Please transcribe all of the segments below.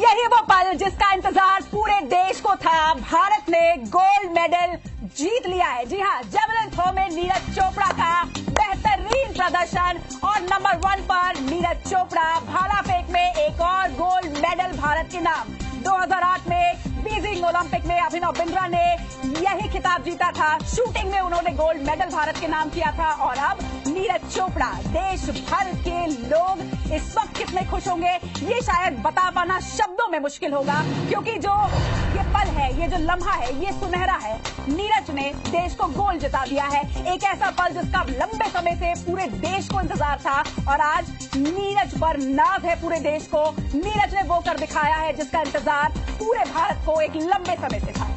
यही वो पल जिसका इंतजार पूरे देश को था। भारत ने गोल्ड मेडल जीत लिया है। जी हां, जेवलिन थ्रो में नीरज चोपड़ा का बेहतरीन प्रदर्शन और नंबर 1 पर नीरज चोपड़ा। भाला फेंक में एक और गोल्ड मेडल भारत के नाम। 2008 में बीजिंग ओलंपिक में अभिनव बिंद्रा ने यही खिताब जीता था। शूटिंग में उन्होंने गोल्ड मेडल भारत के नाम किया था और अब नीरज चोपड़ा। देश भर के लोग इस वक्त कितने खुश होंगे ये शायद बता पाना शब्दों में मुश्किल होगा, क्योंकि जो ये पल है, ये जो लम्हा है, ये सुनहरा है। नीरज ने देश को गोल्ड जिता दिया है। एक ऐसा पल जिसका लंबे समय से पूरे देश को इंतजार था और आज नीरज पर नाज है पूरे देश को। नीरज ने वो कर दिखाया है जिसका इंतजार पूरे भारत को एक लंबे समय से था।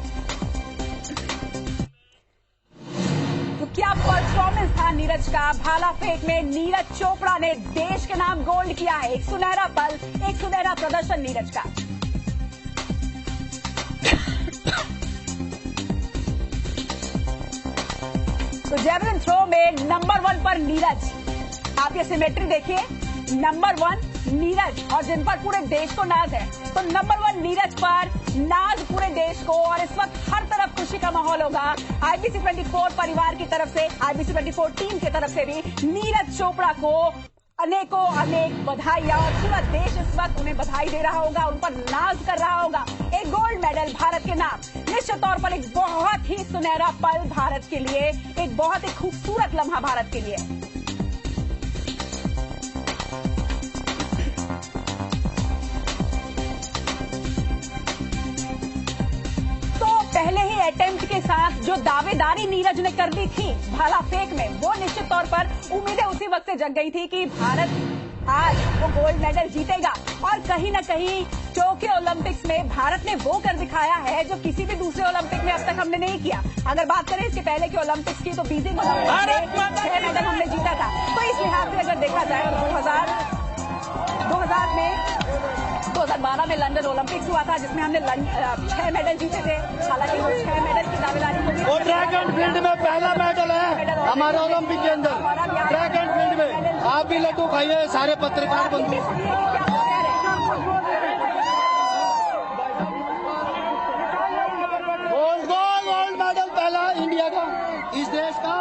तो क्या परफॉर्मेंस था नीरज का। भाला फेंक में नीरज चोपड़ा ने देश के नाम गोल्ड किया है। एक सुनहरा पल, एक सुनहरा प्रदर्शन नीरज का। तो जेवलिन थ्रो में नंबर 1 पर नीरज। आप ये सिमेट्री देखिए, नंबर 1 नीरज और जिन पर पूरे देश को नाज है। तो नंबर 1 नीरज पर नाज पूरे देश को और इस वक्त हर तरफ खुशी का माहौल होगा। IBC 24 परिवार की तरफ से, IBC 24 टीम की तरफ से भी नीरज चोपड़ा को अनेकों अनेक बधाइयां और पूरा देश इस वक्त उन्हें बधाई दे रहा होगा, उन पर नाज कर रहा होगा। एक गोल्ड मेडल भारत के नाम। निश्चित तौर पर एक बहुत ही सुनहरा पल भारत के लिए, एक बहुत ही खूबसूरत लम्हा भारत के लिए। पहले ही अटेम्प्ट के साथ जो दावेदारी नीरज ने कर दी थी भाला फेंक में, वो निश्चित तौर पर उम्मीदें उसी वक्त से जग गई थी कि भारत आज वो गोल्ड मेडल जीतेगा। और कहीं न कहीं टोक्यो ओलंपिक्स में भारत ने वो कर दिखाया है जो किसी भी दूसरे ओलंपिक में अब तक हमने नहीं किया। अगर बात करें इसके पहले के ओलंपिक्स की, तो बीजिंग ओलंपिक्स में 6 मेडल हमने जीता था। तो इस लिहाज से अगर देखा जाए, 2012 में लंदन ओलंपिक्स हुआ था जिसमें हमने 6 मेडल जीते थे। हालांकि वो 6 मेडल की दावेदारी को ट्रैक एंड फील्ड में पहला मेडल है हमारे ओलंपिक के अंदर। ट्रैक एंड फील्ड में आप भी लड्डू खाइए, सारे पत्रकार बंधु। गोल्ड मेडल पहला इंडिया का, इस देश का।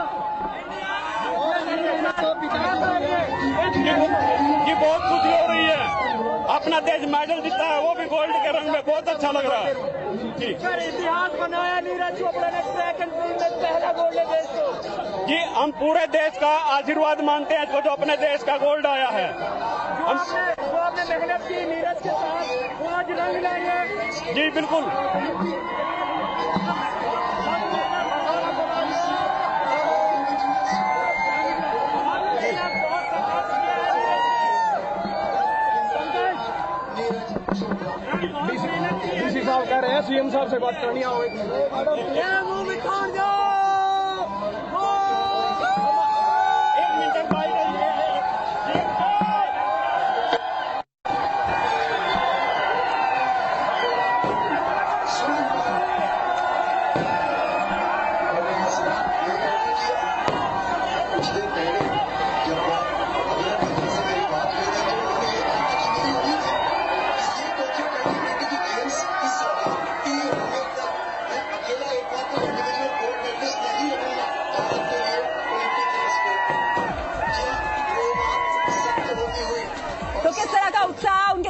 ये बहुत खुशी हो रही है, अपना देश मेडल जीता है, वो भी गोल्ड के रंग में। बहुत अच्छा लग रहा है। इतिहास बनाया नीरज चोपड़ा ने ट्रैक एंड फील्ड में पहला गोल्ड देश को। जी, हम पूरे देश का आशीर्वाद मानते हैं जो अपने देश का गोल्ड आया है। जो आपने मेहनत की नीरज के साथ, वो आज रंग लाए। जी बिल्कुल। डीसी साहब कह रहे हैं CM साहब से बात करनी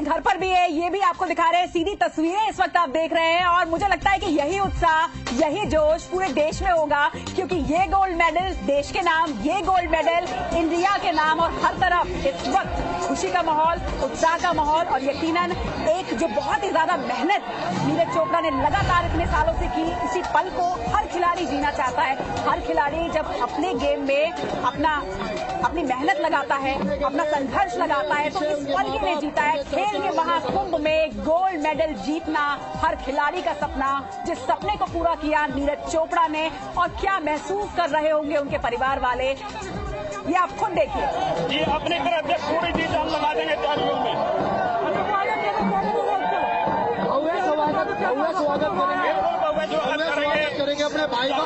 घर पर भी है, ये भी आपको दिखा रहे हैं। सीधी तस्वीरें इस वक्त आप देख रहे हैं और मुझे लगता है कि यही उत्साह, यही जोश पूरे देश में होगा, क्योंकि ये गोल्ड मेडल देश के नाम, ये गोल्ड मेडल इंडिया के नाम। और हर तरफ इस वक्त खुशी का माहौल, उत्साह का माहौल और यकीनन एक जो बहुत ही ज्यादा मेहनत नीरज चोपड़ा ने लगातार इतने सालों से की, इसी पल को हर खिलाड़ी जीना चाहता है। हर खिलाड़ी जब अपने गेम में अपनी मेहनत लगाता है, अपना संघर्ष लगाता है, तो इस पल के लिए जीता है। खेल के महाकुंभ में गोल्ड मेडल जीतना हर खिलाड़ी का सपना, जिस सपने को पूरा किया नीरज चोपड़ा ने। और क्या महसूस कर रहे होंगे उनके परिवार वाले, ये आप खुद देखिए। ये अपने तरफ से पूरी चीज हम लगा देंगे तालियों में। स्वागत करेंगे अपने भाई का।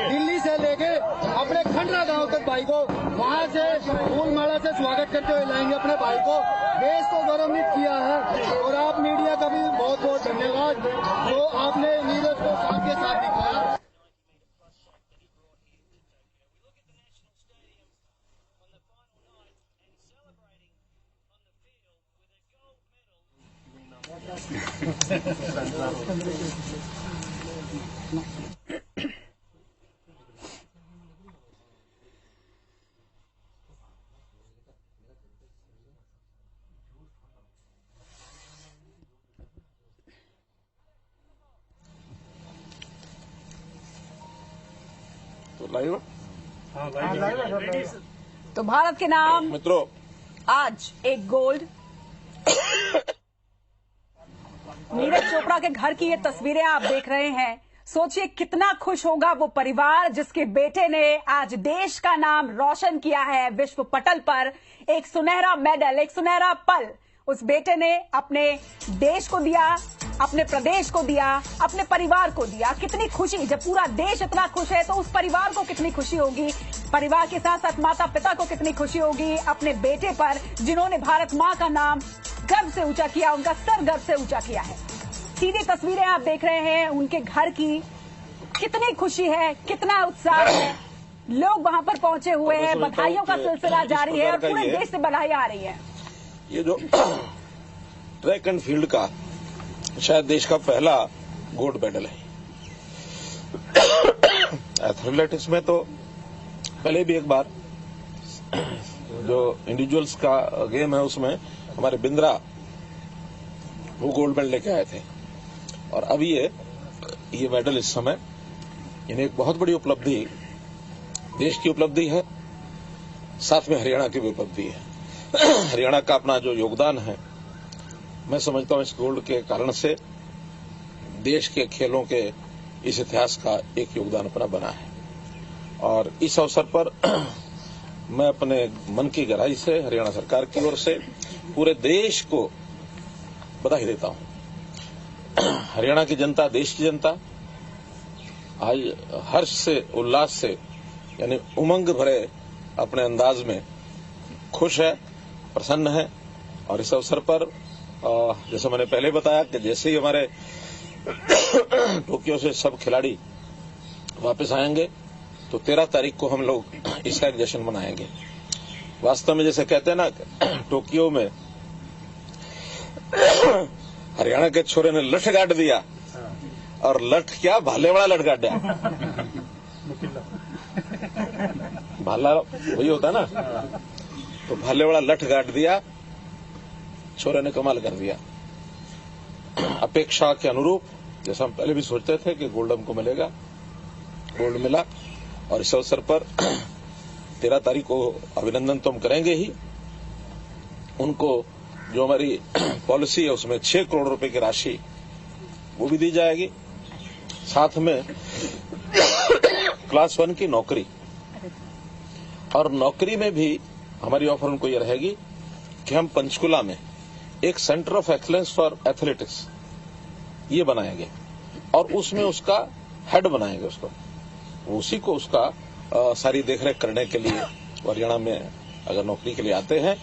दिल्ली से लेके अपने खंड पांडरा गांव तक भाई को वहां से फूल माला से स्वागत करते हुए लाएंगे अपने भाई को। देश को गौरवान्वित किया है और आप मीडिया का भी बहुत बहुत धन्यवाद। तो आपने नीरज को साथ के साथ दिखाया। तो लाइव तो भारत के नाम मित्रों आज एक गोल्ड। नीरज चोपड़ा के घर की ये तस्वीरें आप देख रहे हैं। सोचिए कितना खुश होगा वो परिवार जिसके बेटे ने आज देश का नाम रोशन किया है विश्व पटल पर। एक सुनहरा मेडल, एक सुनहरा पल उस बेटे ने अपने देश को दिया, अपने प्रदेश को दिया, अपने परिवार को दिया। कितनी खुशी, जब पूरा देश इतना खुश है तो उस परिवार को कितनी खुशी होगी। परिवार के साथ साथ माता पिता को कितनी खुशी होगी अपने बेटे पर, जिन्होंने भारत मां का नाम गर्व से ऊंचा किया, उनका सर गर्व से ऊंचा किया है। सीधी तस्वीरें आप देख रहे हैं उनके घर की। कितनी खुशी है, कितना उत्साह है। लोग वहां पर पहुंचे हुए हैं, बधाइयों का सिलसिला जारी है और पूरे देश से बधाइयां आ रही है। ये जो ट्रैक एंड फील्ड का शायद देश का पहला गोल्ड मेडल है। एथलेटिक्स में तो पहले भी एक बार जो इंडिविजुअल्स का गेम है उसमें हमारे बिंद्रा वो गोल्ड मेडल लेके आए थे और अब ये मेडल इस समय इन्हें एक बहुत बड़ी उपलब्धि, देश की उपलब्धि है, साथ में हरियाणा की भी उपलब्धि है। हरियाणा का अपना जो योगदान है, मैं समझता हूं इस गोल्ड के कारण से देश के खेलों के इस इतिहास का एक योगदान अपना बना है। और इस अवसर पर मैं अपने मन की गहराई से हरियाणा सरकार की ओर से पूरे देश को बधाई देता हूं। हरियाणा की जनता, देश की जनता आज हर्ष से, उल्लास से, यानी उमंग भरे अपने अंदाज में खुश है, प्रसन्न है। और इस अवसर पर जैसे मैंने पहले बताया कि जैसे ही हमारे टोक्यो से सब खिलाड़ी वापस आएंगे तो 13 तारीख को हम लोग इसका एक जश्न मनाएंगे। वास्तव में जैसे कहते हैं ना, टोक्यो में हरियाणा के छोरे ने लठ गाड़ दिया और लठ क्या, भाले वाला लठ गाड़ा। भाला वही होता ना, तो भाले वाला लठ गाड़ दिया, छोरे ने कमाल कर दिया। अपेक्षा के अनुरूप जैसा हम पहले भी सोचते थे कि गोल्ड हमको मिलेगा, गोल्ड मिला। और इस अवसर पर 13 तारीख को अभिनंदन तो हम करेंगे ही, उनको जो हमारी पॉलिसी है उसमें 6 करोड़ रुपए की राशि वो भी दी जाएगी। साथ में क्लास 1 की नौकरी, और नौकरी में भी हमारी ऑफर उनको ये रहेगी कि हम पंचकुला में एक centre of excellence for athletics ये बनाएंगे और उसमें उसका हेड बनाएंगे उसको, उसी को उसका सारी देखरेख करने के लिए हरियाणा में अगर नौकरी के लिए आते हैं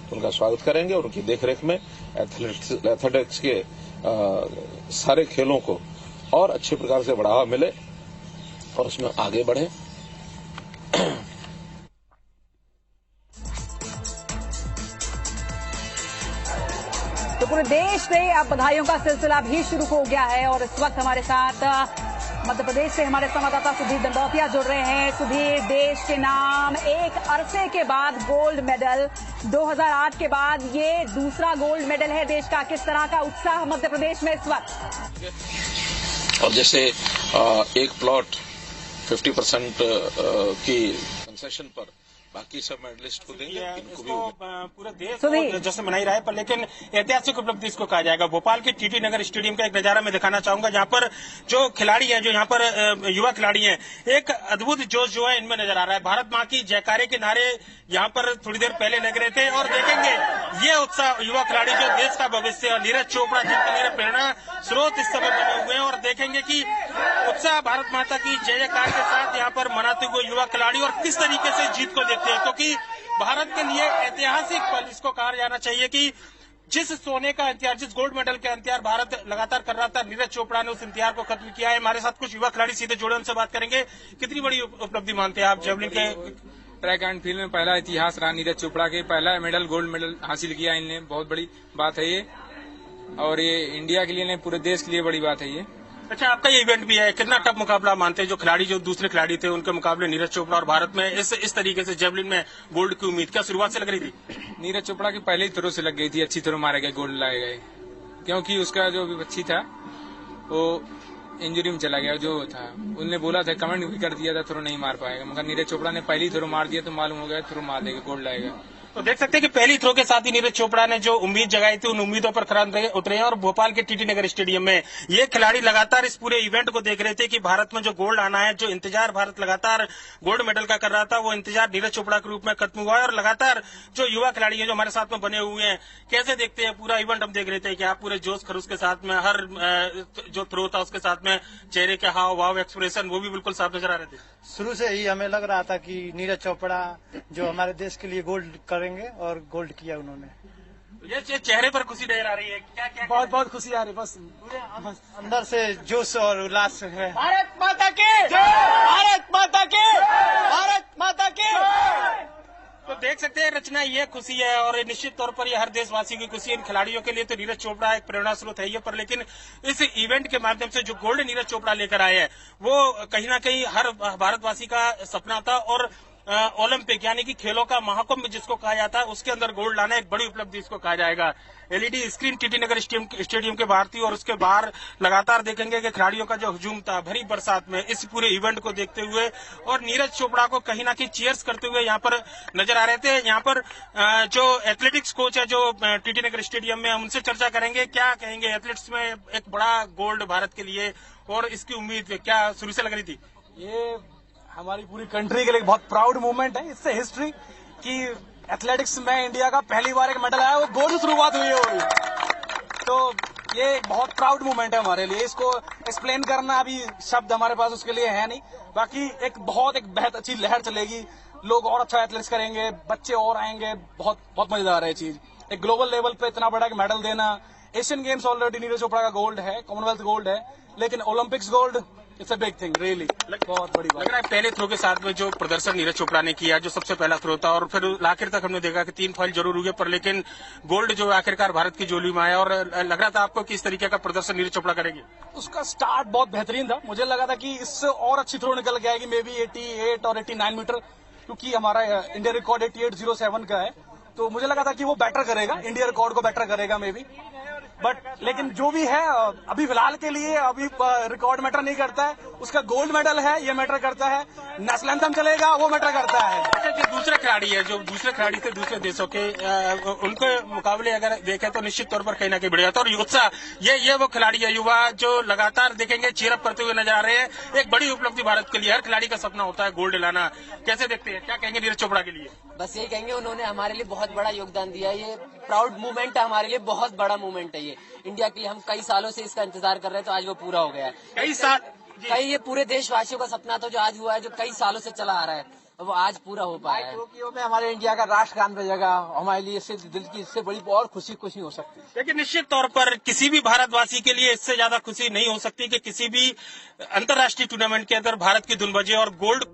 तो उनका स्वागत करेंगे और उनकी देखरेख में एथलेटिक्स के सारे खेलों को और अच्छे प्रकार से बढ़ावा मिले और उसमें आगे बढ़े। तो पूरे देश से अब बधाइयों का सिलसिला भी शुरू हो गया है और इस वक्त हमारे साथ मध्य प्रदेश से हमारे संवाददाता सुधीर दंडौतिया जुड़ रहे हैं। सुधीर, देश के नाम एक अरसे के बाद गोल्ड मेडल, 2008 के बाद ये दूसरा गोल्ड मेडल है देश का। किस तरह का उत्साह मध्य प्रदेश में इस वक्त? और जैसे एक प्लॉट 50% की कंसेशन पर बाकी सब मेडलिस्ट को देंगे, इनको भी इसको पूरा देश जैसे मना ही रहा है, पर लेकिन ऐतिहासिक उपलब्धि इसको कहा जाएगा। भोपाल के टीटी नगर स्टेडियम का एक नजारा मैं दिखाना चाहूंगा, जहां पर जो खिलाड़ी हैं, जो यहाँ पर युवा खिलाड़ी हैं, एक अद्भुत जोश जो है इनमें नजर आ रहा है। भारत माँ की जयकारे के नारे यहाँ पर थोड़ी देर पहले लग रहे थे, और देखेंगे ये उत्साह युवा खिलाड़ी जो देश का भविष्य और नीरज चोपड़ा जिनके लिए प्रेरणा स्रोत इस समय बने हुए हैं, और देखेंगे कि उत्साह भारत माता की जय जयकार के साथ यहाँ पर मनाते हुए युवा खिलाड़ी और किस तरीके से जीत को देखते हैं, क्योंकि भारत के लिए ऐतिहासिक पल इसको कहा जाना चाहिए कि जिस सोने का इंतजार, जिस गोल्ड मेडल का इंतजार भारत लगातार कर रहा था, नीरज चोपड़ा ने उस इंतजार को खत्म किया है। हमारे साथ कुछ युवा खिलाड़ी सीधे जुड़े, उनसे बात करेंगे। कितनी बड़ी उपलब्धि मानते हैं आप जेवलिन के? ट्रैक एंड फील्ड में पहला इतिहास रहा नीरज चोपड़ा के, पहला मेडल गोल्ड मेडल हासिल किया इनने, बहुत बड़ी बात है ये, और ये इंडिया के लिए नहीं पूरे देश के लिए बड़ी बात है ये। अच्छा, आपका ये इवेंट भी है, कितना टफ मुकाबला मानते हैं? जो खिलाड़ी जो दूसरे खिलाड़ी थे उनके मुकाबले नीरज चोपड़ा और भारत में इस तरीके से जेवलिन में गोल्ड की उम्मीद क्या शुरुआत से लग रही थी? नीरज चोपड़ा की पहले ही थ्रो से लग गई थी, अच्छी थ्रो मारे गए, गोल्ड लाए गए, क्योंकि उसका जो विपक्षी था वो इंजरी में चला गया। जो था उनने बोला था, कमेंट भी कर दिया था, थ्रो नहीं मार पाएगा, मगर नीरज चोपड़ा ने पहली थ्रो मार दिया तो मालूम हो गया थ्रो मार देगा, गोल्ड लाएगा। तो देख सकते हैं कि पहली थ्रो के साथ ही नीरज चोपड़ा ने जो उम्मीद जगाई थी उन उम्मीदों पर खरा उतरे हैं, और भोपाल के टीटी नगर स्टेडियम में ये खिलाड़ी लगातार इस पूरे इवेंट को देख रहे थे कि भारत में जो गोल्ड आना है, जो इंतजार भारत लगातार गोल्ड मेडल का कर रहा था, वो इंतजार नीरज चोपड़ा के रूप में खत्म हुआ है। और लगातार जो युवा खिलाड़ी हैं जो हमारे साथ में बने हुए हैं, कैसे देखते हैं पूरा इवेंट? हम देख रहे थे कि आप पूरे जोश खरोश के साथ में, हर जो थ्रो था उसके साथ में चेहरे के हाव भाव एक्सप्रेशन वो भी बिल्कुल साफ नजर आ रहे थे। शुरू से ही हमें लग रहा था कि नीरज चोपड़ा जो हमारे देश के लिए गोल्ड करेंगे, और गोल्ड किया उन्होंने। ये चेहरे पर खुशी नजर आ रही है, क्या क्या बहुत बहुत खुशी आ रही है, बस अंदर से जोश और उल्लास है। भारत माता की, भारत माता की, भारत माता की। तो देख सकते हैं रचना, ये खुशी है, और निश्चित तौर पर ये हर देशवासी की खुशी है। इन खिलाड़ियों के लिए तो नीरज चोपड़ा एक प्रेरणा स्रोत है ये, पर लेकिन इस इवेंट के माध्यम से जो गोल्ड नीरज चोपड़ा लेकर आए हैं वो कहीं ना कहीं हर भारतवासी का सपना था, और ओलंपिक यानी कि खेलों का महाकुंभ जिसको कहा जाता है, उसके अंदर गोल्ड लाना एक बड़ी उपलब्धि इसको कहा जाएगा। एलईडी स्क्रीन टीटी नगर स्टेडियम के बाहर थी, और उसके बाहर लगातार देखेंगे कि खिलाड़ियों का जो हुजूम था भरी बरसात में इस पूरे इवेंट को देखते हुए, और नीरज चोपड़ा को कहीं ना कहीं चीयर्स करते हुए यहाँ पर नजर आ रहे थे। यहाँ पर जो एथलेटिक्स कोच है जो टीटी नगर स्टेडियम में, हम उनसे चर्चा करेंगे। क्या कहेंगे, एथलेटिक्स में एक बड़ा गोल्ड भारत के लिए, और इसकी उम्मीद क्या शुरू से लग रही थी? ये हमारी पूरी कंट्री के लिए बहुत प्राउड मोमेंट है। इससे हिस्ट्री कि एथलेटिक्स में इंडिया का पहली बार एक मेडल आया, वो गोल्ड से शुरुआत हुई है, तो ये बहुत प्राउड मोमेंट है हमारे लिए। इसको एक्सप्लेन करना अभी शब्द हमारे पास उसके लिए है नहीं। बाकी एक बहुत अच्छी लहर चलेगी, लोग और अच्छा एथलेटिक्स करेंगे, बच्चे और आएंगे, बहुत बहुत मजेदार है ये चीज। एक ग्लोबल लेवल पे इतना बड़ा मेडल देना, Asian games already Neeraj Chopra का गोल्ड है, कॉमनवेल्थ गोल्ड है, लेकिन Olympics gold it's a big thing really, बहुत बड़ी बात। लग रहा है पहले थ्रो के साथ में जो प्रदर्शन नीरज चोपड़ा ने किया, जो सबसे पहला थ्रो था, और फिर आखिर तक हमने देखा कि 3 फॉइल जरूर हुए, पर लेकिन गोल्ड जो आखिरकार भारत की झोली में आया, और लग रहा था आपको कि इस तरीके का प्रदर्शन नीरज चोपड़ा करेंगे? उसका स्टार्ट बहुत बेहतरीन था, मुझे लगा था कि इससे और अच्छी थ्रो निकल के आएगी, मे बी 88 और 89 मीटर, क्योंकि हमारा इंडिया रिकॉर्ड 88.07 का है, तो मुझे लगा था कि वो बेटर करेगा, इंडिया रिकॉर्ड को बेटर करेगा मे बी। बट लेकिन जो भी है अभी फिलहाल के लिए अभी रिकॉर्ड मैटर नहीं करता है, उसका गोल्ड मेडल है ये मैटर करता है, नेशनल एंथम चलेगा वो मैटर करता है। अच्छा, जो दूसरे खिलाड़ी है, जो दूसरे खिलाड़ी थे दूसरे देशों के, उनके मुकाबले अगर देखें तो निश्चित तौर पर कहीं ना कहीं बढ़ जाता है। और उत्साह ये वो खिलाड़ी है युवा जो लगातार देखेंगे चीयरअप करते हुए नजर आ रहे हैं। एक बड़ी उपलब्धि भारत के लिए, हर खिलाड़ी का सपना होता है गोल्ड लाना। कैसे देखते हैं, क्या कहेंगे नीरज चोपड़ा के लिए? बस यही कहेंगे, उन्होंने हमारे लिए बहुत बड़ा योगदान दिया है, ये प्राउड मूवमेंट है हमारे लिए, बहुत बड़ा मूवमेंट है ये इंडिया के लिए। हम कई सालों से इसका इंतजार कर रहे हैं, तो आज वो पूरा हो गया है। ये पूरे देशवासियों का सपना था जो आज हुआ है, जो कई सालों से चला आ रहा है, वो आज पूरा हो पाया है। टोक्यो में हमारे इंडिया का राष्ट्रगान बजेगा, हमारे लिए इससे दिल की इससे बड़ी और खुशी कुछ नहीं हो सकती। लेकिन निश्चित तौर पर किसी भी भारतवासी के लिए इससे ज्यादा खुशी नहीं हो सकती कि किसी भी अंतर्राष्ट्रीय टूर्नामेंट के अंदर भारत की धुन बजे और gold.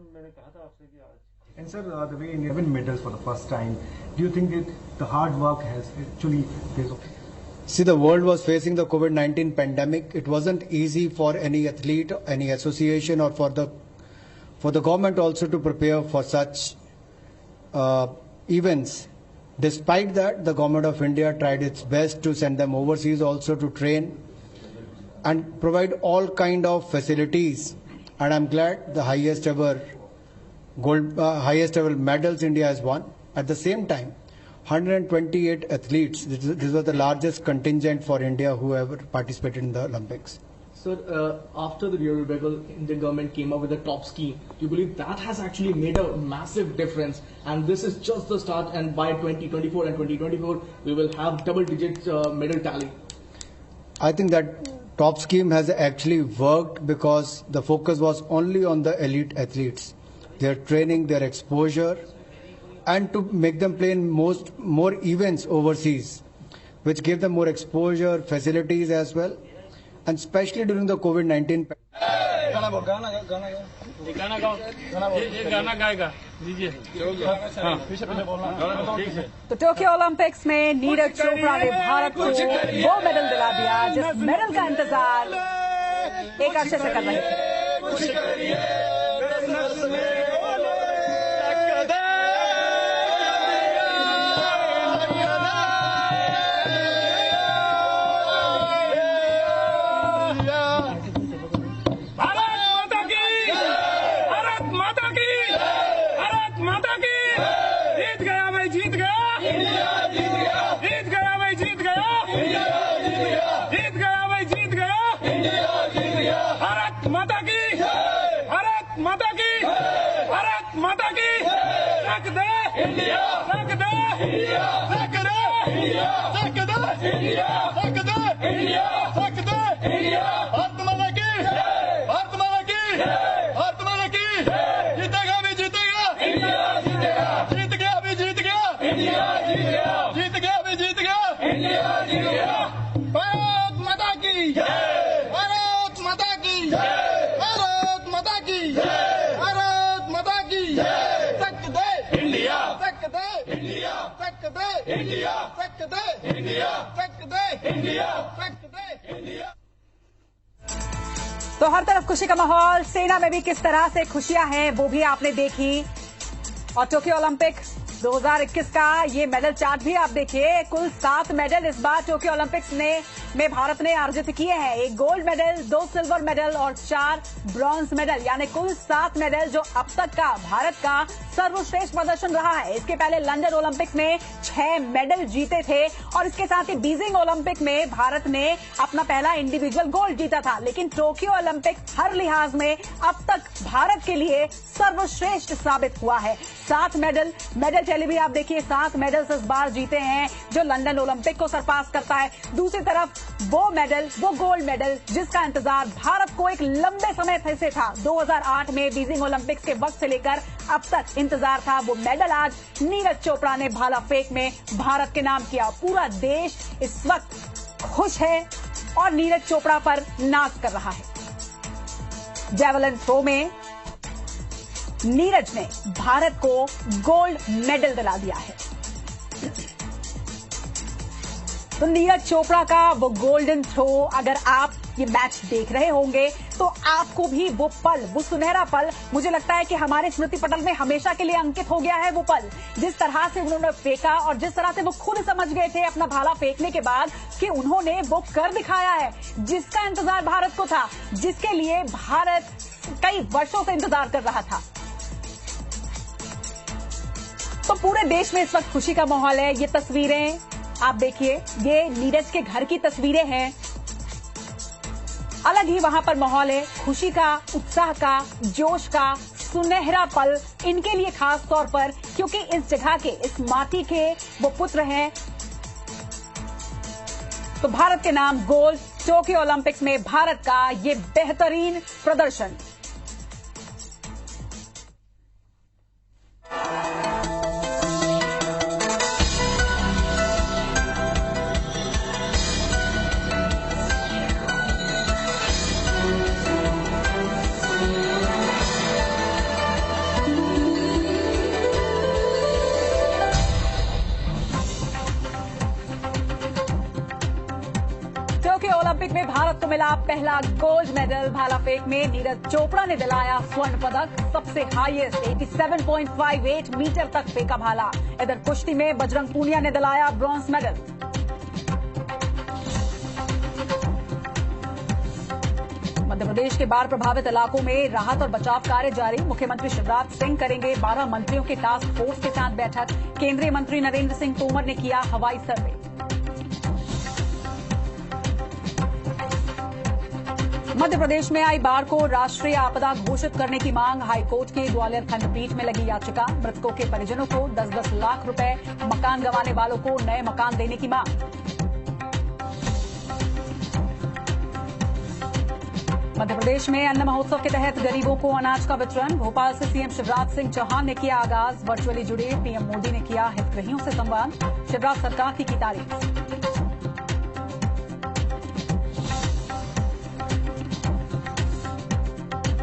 And sir, the way India win medals for the first time, do you think that the hard work has actually pays off? See, the world was facing the COVID-19 pandemic. It wasn't easy for any athlete, any association, or for the government also to prepare for such events. Despite that, the government of India tried its best to send them overseas also to train and provide all kind of facilities. And I'm glad the highest ever highest ever medals India has won. At the same time, 128 athletes. This was the largest contingent for India who ever participated in the Olympics. Sir, after the Rio Rebel, Indian government came up with a top scheme. Do you believe that has actually made a massive difference? And this is just the start, and by 2024 and 2024, we will have double-digit medal tally. I think that top scheme has actually worked because the focus was only on the elite athletes, their training, their exposure, and to make them play in more events overseas, which gave them more exposure, facilities as well. And especially during the COVID-19 तो Tokyo Olympics में नीरज चोपड़ा ने भारत को वो medal दिला दिया जिस medal का इंतजार एक अर्से से कर रहे थे। तो हर तरफ खुशी का माहौल, सेना में भी किस तरह से खुशियां हैं वो भी आपने देखी। और टोक्यो ओलंपिक 2021 का ये मेडल चार्ट भी आप देखिए। कुल 7 मेडल इस बार टोक्यो ओलंपिक्स में भारत ने अर्जित किए हैं। 1 गोल्ड मेडल, 2 सिल्वर मेडल और 4 ब्रॉन्ज मेडल, यानी कुल 7 मेडल जो अब तक का भारत का सर्वश्रेष्ठ प्रदर्शन रहा है। इसके पहले लंदन ओलंपिक्स में 6 मेडल जीते थे और इसके साथ ही बीजिंग ओलंपिक में भारत ने अपना पहला इंडिविजुअल गोल्ड जीता था। लेकिन टोक्यो ओलंपिक हर लिहाज में अब तक भारत के लिए सर्वश्रेष्ठ साबित हुआ है। 7 मेडल टैली भी आप देखिए, 7 मेडल्स इस बार जीते हैं जो लंदन ओलंपिक को सरपास करता है। दूसरी तरफ वो मेडल, वो गोल्ड मेडल जिसका इंतजार भारत को एक लंबे समय से था, 2008 में बीजिंग ओलंपिक्स के वक्त से लेकर अब तक इंतजार था, वो मेडल आज नीरज चोपड़ा ने भाला फेंक में भारत के नाम किया। पूरा देश इस वक्त खुश है और नीरज चोपड़ा पर नाच कर रहा है। जेवलिन थ्रो में नीरज ने भारत को गोल्ड मेडल दिला दिया है। तो नीरज चोपड़ा का वो गोल्डन थ्रो, अगर आप ये मैच देख रहे होंगे तो आपको भी वो पल, वो सुनहरा पल, मुझे लगता है कि हमारे स्मृति पटल में हमेशा के लिए अंकित हो गया है। वो पल जिस तरह से उन्होंने फेंका और जिस तरह से वो खुद समझ गए थे अपना भाला फेंकने के बाद कि उन्होंने वो कर दिखाया है जिसका इंतजार भारत को था, जिसके लिए भारत कई वर्षों से इंतजार कर रहा था। तो पूरे देश में इस वक्त खुशी का माहौल है। ये तस्वीरें आप देखिए, ये नीरज के घर की तस्वीरें हैं। अलग ही वहां पर माहौल है, खुशी का, उत्साह का, जोश का, सुनहरा पल इनके लिए खास तौर पर, क्योंकि इस जगह के, इस माटी के वो पुत्र हैं। तो भारत के नाम गोल्ड, टोक्यो ओलंपिक्स में भारत का ये बेहतरीन प्रदर्शन। ओलंपिक में भारत को मिला पहला गोल्ड मेडल। भाला फेंक में नीरज चोपड़ा ने दिलाया स्वर्ण पदक, सबसे हाईएस्ट 87.58 मीटर तक फेंका भाला। इधर कुश्ती में बजरंग पूनिया ने दिलाया ब्रॉन्ज मेडल। मध्य प्रदेश के बाढ़ प्रभावित इलाकों में राहत और बचाव कार्य जारी। मुख्यमंत्री शिवराज सिंह करेंगे 12 मंत्रियों के टास्क फोर्स के साथ बैठक। केंद्रीय मंत्री नरेंद्र सिंह तोमर ने किया हवाई सर्वे। मध्य प्रदेश में आई बाढ़ को राष्ट्रीय आपदा घोषित करने की मांग। हाईकोर्ट की ग्वालियर खंडपीठ में लगी याचिका। मृतकों के परिजनों को 10-10 लाख रुपए, मकान गंवाने वालों को नए मकान देने की मांग। मध्य प्रदेश में अन्न महोत्सव के तहत गरीबों को अनाज का वितरण। भोपाल से सीएम शिवराज सिंह चौहान ने किया आगाज। वर्चुअली जुड़े पीएम मोदी ने किया हितग्राहियों से संवाद। शिवराज सरकार की तारीफ।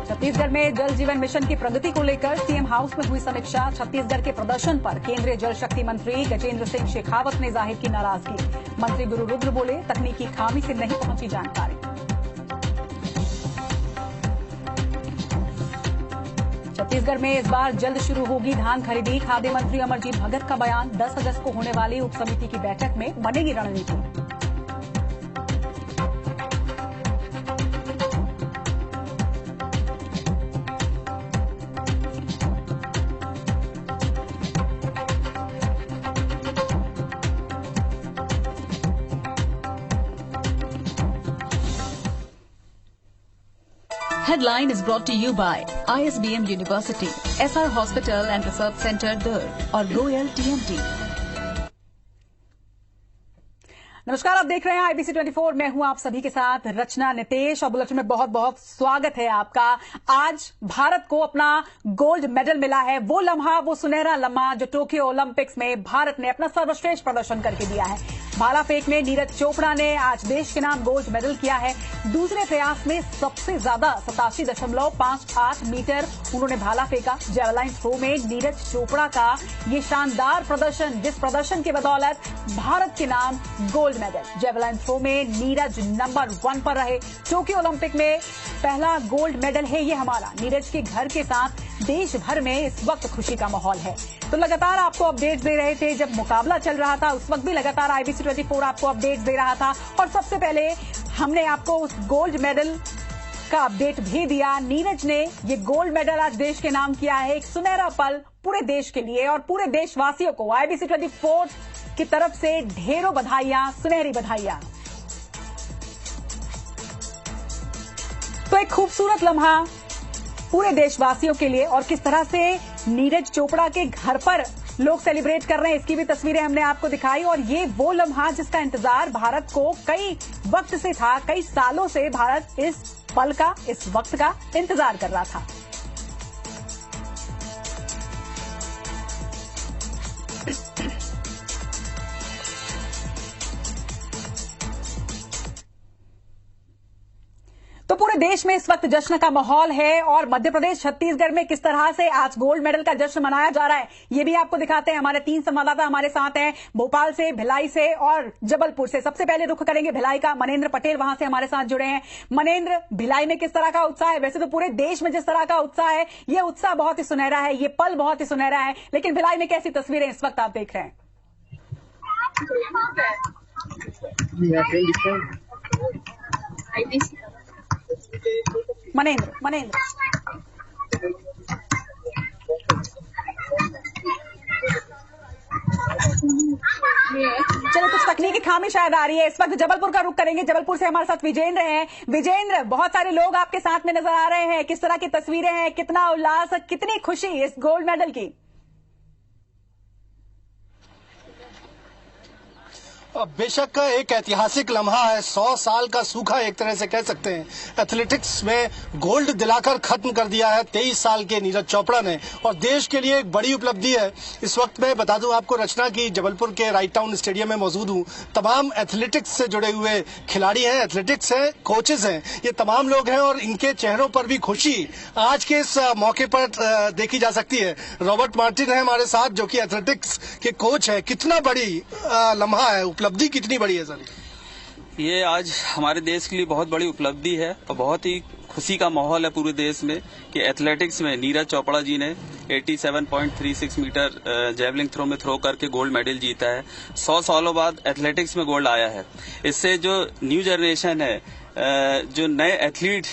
छत्तीसगढ़ में जल जीवन मिशन की प्रगति को लेकर सीएम हाउस में हुई समीक्षा। छत्तीसगढ़ के प्रदर्शन पर केंद्रीय जल शक्ति मंत्री गजेंद्र सिंह शेखावत ने जाहिर की नाराजगी। मंत्री गुरु रुद्र बोले, तकनीकी खामी से नहीं पहुंची जानकारी। छत्तीसगढ़ में इस बार जल्द शुरू होगी धान खरीदी। खाद्य मंत्री अमरजीत भगत का बयान। 10 अगस्त को होने वाली उप समिति की बैठक में बनेगी रणनीति। Headline is brought to you by ISBM University, SR Hospital and Research Center, Durg और Royal TMT। नमस्कार, आप देख रहे हैं IBC 24। मैं हूं आप सभी के साथ रचना नितेश और बुलेटिन में बहुत बहुत स्वागत है आपका। आज भारत को अपना गोल्ड मेडल मिला है। वो लम्हा, वो सुनहरा लम्हा जो टोक्यो ओलंपिक्स में भारत ने अपना सर्वश्रेष्ठ प्रदर्शन करके दिया है। भाला फेंक में नीरज चोपड़ा ने आज देश के नाम गोल्ड मेडल किया है। दूसरे प्रयास में सबसे ज्यादा 87.58 मीटर उन्होंने भाला फेंका। जेवलाइन थ्रो में नीरज चोपड़ा का ये शानदार प्रदर्शन, जिस प्रदर्शन की बदौलत भारत के नाम गोल्ड मेडल। जेवलाइन थ्रो में नीरज नंबर 1 पर रहे। टोक्यो ओलंपिक में पहला गोल्ड मेडल है ये हमारा। नीरज के घर के साथ देश भर में इस वक्त खुशी का माहौल है। तो लगातार आपको अपडेट्स दे रहे थे। जब मुकाबला चल रहा था उस वक्त भी लगातार IBC 24 आपको अपडेट्स दे रहा था। और सबसे पहले हमने आपको उस गोल्ड मेडल का अपडेट भी दिया। नीरज ने ये गोल्ड मेडल आज देश के नाम किया है। एक सुनहरा पल पूरे देश के लिए और पूरे देशवासियों को IBC 24 की तरफ से ढेरों बधाइयां, सुनहरी बधाइयां। तो एक खूबसूरत लम्हा पूरे देशवासियों के लिए। और किस तरह से नीरज चोपड़ा के घर पर लोग सेलिब्रेट कर रहे हैं, इसकी भी तस्वीरें हमने आपको दिखाई। और ये वो लम्हा जिसका इंतजार भारत को कई वक्त से था, कई सालों से भारत इस पल का, इस वक्त का इंतजार कर रहा था। तो पूरे देश में इस वक्त जश्न का माहौल है। और मध्य प्रदेश, छत्तीसगढ़ में किस तरह से आज गोल्ड मेडल का जश्न मनाया जा रहा है ये भी आपको दिखाते हैं। हमारे 3 संवाददाता हमारे साथ हैं, भोपाल से, भिलाई से और जबलपुर से। सबसे पहले रुख करेंगे भिलाई का। मनेंद्र पटेल वहां से हमारे साथ जुड़े हैं। मनेंद्र, भिलाई में किस तरह का उत्साह है? वैसे तो पूरे देश में जिस तरह का उत्साह है, ये उत्साह बहुत ही सुनहरा है, ये पल बहुत ही सुनहरा है, लेकिन भिलाई में कैसी तस्वीरें इस वक्त आप देख रहे हैं? मनेंद्र चलो, कुछ तकनीकी खामी शायद आ रही है। इस वक्त जबलपुर का रुख करेंगे। जबलपुर से हमारे साथ विजेंद्र हैं। विजेंद्र, बहुत सारे लोग आपके साथ में नजर आ रहे हैं। किस तरह की तस्वीरें हैं, कितना उल्लास, कितनी खुशी इस गोल्ड मेडल की? बेशक एक ऐतिहासिक लम्हा है। 100 साल का सूखा एक तरह से कह सकते हैं। एथलेटिक्स में गोल्ड दिलाकर खत्म कर दिया है 23 साल के नीरज चोपड़ा ने, और देश के लिए एक बड़ी उपलब्धि है। इस वक्त मैं बता दूं आपको रचना की जबलपुर के राइट टाउन स्टेडियम में मौजूद हूं। तमाम एथलेटिक्स से जुड़े हुए खिलाड़ी हैं, एथलेटिक्स हैं, कोचेज हैं, ये तमाम लोग हैं और इनके चेहरों पर भी खुशी आज के इस मौके पर देखी जा सकती है। रॉबर्ट मार्टिन है हमारे साथ, जो कि एथलेटिक्स के कोच है। कितना बड़ी लम्हा है, उपलब्धि कितनी बड़ी है सर? ये आज हमारे देश के लिए बहुत बड़ी उपलब्धि है और बहुत ही खुशी का माहौल है पूरे देश में कि एथलेटिक्स में नीरज चोपड़ा जी ने 87.36 मीटर जेवलिन थ्रो में थ्रो करके गोल्ड मेडल जीता है। 100 सालों बाद एथलेटिक्स में गोल्ड आया है। इससे जो न्यू जनरेशन है, जो नए एथलीट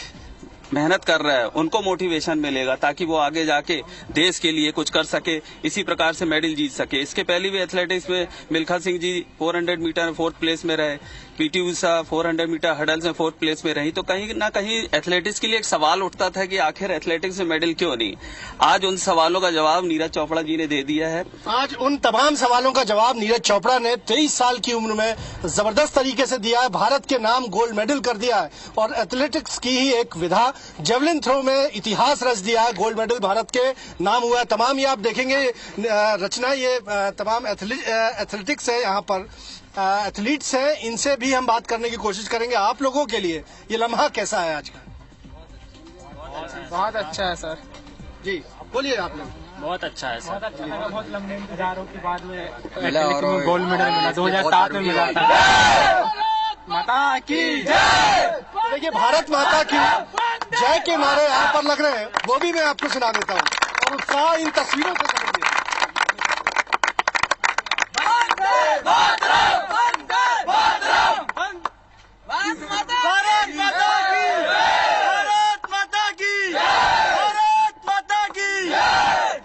मेहनत कर रहा है उनको मोटिवेशन मिलेगा, ताकि वो आगे जाके देश के लिए कुछ कर सके, इसी प्रकार से मेडल जीत सके। इसके पहले भी एथलेटिक्स में मिल्खा सिंह जी 400 मीटर में 4th प्लेस में रहे, पीटी उषा 400 मीटर हडल्स में 4th प्लेस में रही। तो कहीं ना कहीं एथलेटिक्स के लिए एक सवाल उठता था कि आखिर एथलेटिक्स में मेडल क्यों नहीं। आज उन सवालों का जवाब नीरज चोपड़ा जी ने दे दिया है। आज उन तमाम सवालों का जवाब नीरज चोपड़ा ने 23 साल की उम्र में जबरदस्त तरीके से दिया है, भारत के नाम गोल्ड मेडल कर दिया है और एथलेटिक्स की ही एक विधा जेवलिन थ्रो में इतिहास रच दिया है, गोल्ड मेडल भारत के नाम हुआ है। तमाम ये आप देखेंगे रचना, ये तमाम एथलेटिक्स है, यहाँ पर एथलीट्स हैं, इनसे भी हम बात करने की कोशिश करेंगे। आप लोगों के लिए ये लम्हा कैसा है आज का? बहुत अच्छा है सर। जी बोलिए आप लोग। बहुत अच्छा है सर। बहुत लंबे इंतजारों के बाद में एथलेटिक्स में गोल्ड मेडल मिला, 2007 में मिला था। माता की जय। देखिए भारत माता की जय के नारे यहाँ पर लग रहे हैं, वो भी मैं आपको सुना देता हूँ और उत्साह इन तस्वीरों से समझिए।